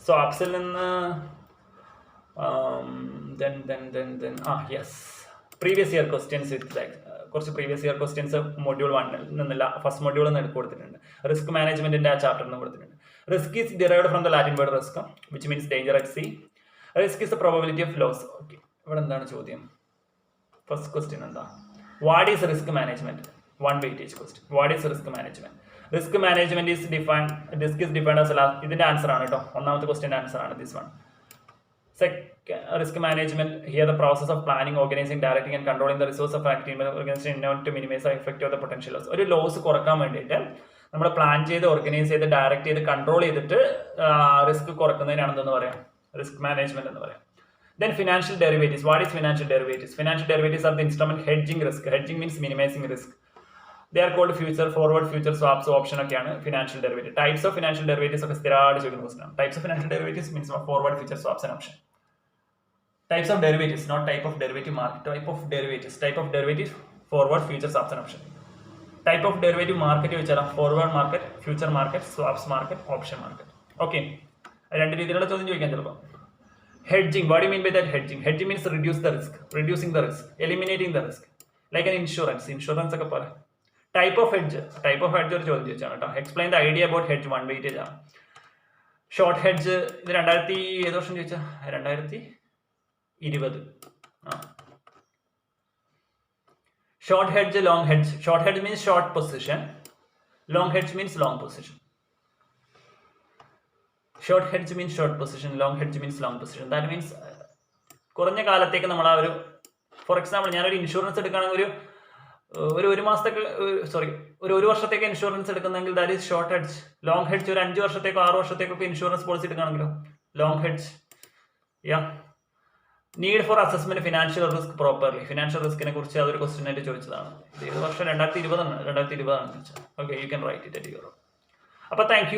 സ്വാപ്സിൽ നിന്ന് yes, previous year questions with കുറച്ച് പ്രീവിയസ് ഇയർ ക്വസ്റ്റ്യൻസ് മൊഡ്യൂൾ 1 നിന്നില്ല, ഫസ്റ്റ് മൊഡ്യൂളിൽ നിന്ന് കൊടുത്തിട്ടുണ്ട്. റിസ്ക് മാനേജ്മെന്റിന്റെ ആ ചാപ്റ്ററിൽ നിന്ന് കൊടുത്തിട്ടുണ്ട്. Risk is derived from the Latin word risk which means danger at sea. Risk is the probability of loss. Okay, ഇവിടെ എന്താണ് ചോദ്യം? ഫസ്റ്റ് ക്വസ്റ്റ്യൻ എന്താ? What is risk management? 1 weightage question. What is risk management? Risk management is defined. Risk is defined as ഇതിന്റെ answer ആണ് കേട്ടോ. ഒന്നാമത്തെ ക്വസ്റ്റ്യന്റെ answer ആണ് this one. Risk management here the process of planning, organizing, directing and controlling the resource of active organization in order to minimize the effect of the potential loss. ഒരു loss കുറക്കാൻ വേണ്ടിയിട്ട് നമ്മൾ plan ചെയ്ത് organise ചെയ്ത് direct ചെയ്ത് control ചെയ്തിട്ട് risk കുറക്കുന്നതിനാണെന്ന് പറയാം risk management എന്ന് പറയാം. Then financial derivatives. What is financial derivatives? Financial derivatives are the instrument hedging risk. Hedging means minimizing risk. They are called forward, future swaps, option ഒക്കെയാണ് financial derivative. Types of financial derivatives ഒക്കെ സ്ഥിരമായിട്ട് ചോദിക്കുന്ന question ആണ്. Types of financial derivatives means forward, future, swaps and option. Types of derivatives, not type of derivative market. Type of derivatives. Type of derivatives, forward, futures, swaps and option. Type of derivative market വെച്ചാൽ forward market, future market, swaps market, option market. Okay. രണ്ട് രീതിയിലുള്ള ചോദ്യം ചോദിക്കാൻ ചിലപ്പോൾ. Hedging. What do you mean by that hedging? Hedging means reduce the risk, reducing the risk, eliminating the risk. Like an insurance. Insurance ഒക്കെ പോലെ. Type of hedge. Type of hedge ഒരു ചോദ്യം ചോദിച്ചാണ് കേട്ടോ. Explain the idea about hedge. One weightage ആണ്. Short hedge ഇത് 2000 ഏത് വർഷം ചോദിച്ചാൽ 2020. Short hedge, long hedge. Short hedge means short position. Long hedge means long position. Short hedge means short position. Long hedge means long position. That means കുറഞ്ഞ കാലത്തേക്ക് നമ്മൾ ആ ഒരു, ഫോർ എക്സാമ്പിൾ ഞാനൊരു ഇൻഷുറൻസ് എടുക്കുകയാണെങ്കിൽ ഒരു മാസത്തേക്ക് ഒരു വർഷത്തേക്ക് ഇൻഷുറൻസ് എടുക്കുന്നെങ്കിൽ that is short hedge. Long hedge ഒരു 5 വർഷത്തേക്കോ 6 വർഷത്തേക്കൊക്കെ ഇൻഷുറൻസ് പോളിസി എടുക്കുകയാണെങ്കിലോ long hedge. Yeah need for assessment financial risk properly. Financial റിസ്കിനെ കുറിച്ച് അതൊരു ക്വസ്റ്റ്യൻ ആയിട്ട് ചോദിച്ചതാണ്. ഏത് വർഷം 2020 ചോദിച്ചത്. Okay, you can write it at your own. അപ്പോൾ താങ്ക്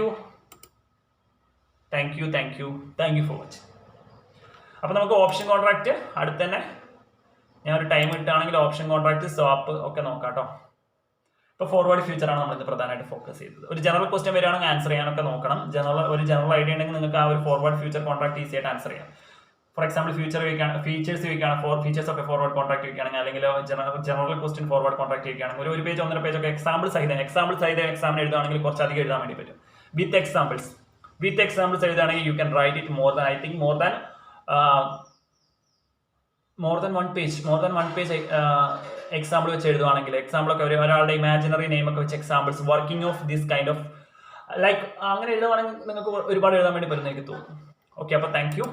യു ഫോർ വാച്ചിങ്. അപ്പോൾ നമുക്ക് ഓപ്ഷൻ കോൺട്രാക്ട് അടുത്ത് തന്നെ ഞാൻ ഒരു ടൈം ഇട്ടാണെങ്കിൽ ഓപ്ഷൻ കോൺട്രാക്ട്, സ്വാപ്പ് ഒക്കെ നോക്കാം കേട്ടോ. ഇപ്പോൾ ഫോർവേഡ് ഫ്യൂച്ചറാണ് നമ്മൾ ഇത് പ്രധാനമായിട്ട് ഫോക്കസ് ചെയ്തത്. ഒരു ജനറൽ ക്വസ്റ്റ്യൻ വരികയാണെങ്കിൽ ആൻസർ ചെയ്യാനൊക്കെ നോക്കണം. ഒരു ജനറൽ ഐഡിയ ഉണ്ടെങ്കിൽ നിങ്ങൾക്ക് ആ ഒരു ഫോർവേഡ് ഫ്യൂച്ചർ കോൺട്രാക്ട് ഈസി ആയിട്ട് ആൻസർ ചെയ്യാം. ഫോർ എക്സാമ്പിൾ ഫീച്ചേഴ്സ് വയ്ക്കുകയാണ്, ഫീച്ചേഴ്സ് ഒക്കെ ഫോർവേഡ് കോൺട്രാക്ട് വയ്ക്കുകയാണെങ്കിൽ, അല്ലെങ്കിൽ ജനറൽ ക്വസ്റ്റ്യൻ ഫോർവേഡ് കോൺട്രാക്ട് വയ്ക്കുകയാണെങ്കിൽ ഒരു പേജ് 1.5 പേജ് ഒക്കെ എക്സാമ്പിൾസ് എക്സാമിന് എഴുതുകയാണെങ്കിൽ കുറച്ച് അധികം എഴുതാൻ വേണ്ടി പറ്റും. വിത്ത് എക്സാമ്പിൾസ് എഴുതുകയാണെങ്കിൽ U can write it more than one page example വെച്ച് എഴുതുവാണെങ്കിൽ, എക്സാമ്പിളൊക്കെ ഒരാളുടെ ഇമാജിനറി നെയിം ഒക്കെ വെച്ച് examples, working of this kind of like അങ്ങനെ എഴുതുവാണെങ്കിൽ നിങ്ങൾക്ക് ഒരുപാട് എഴുതാൻ വേണ്ടി പറ്റുന്ന എനിക്ക് തോന്നുന്നു. ഓക്കെ, അപ്പോൾ താങ്ക് യു.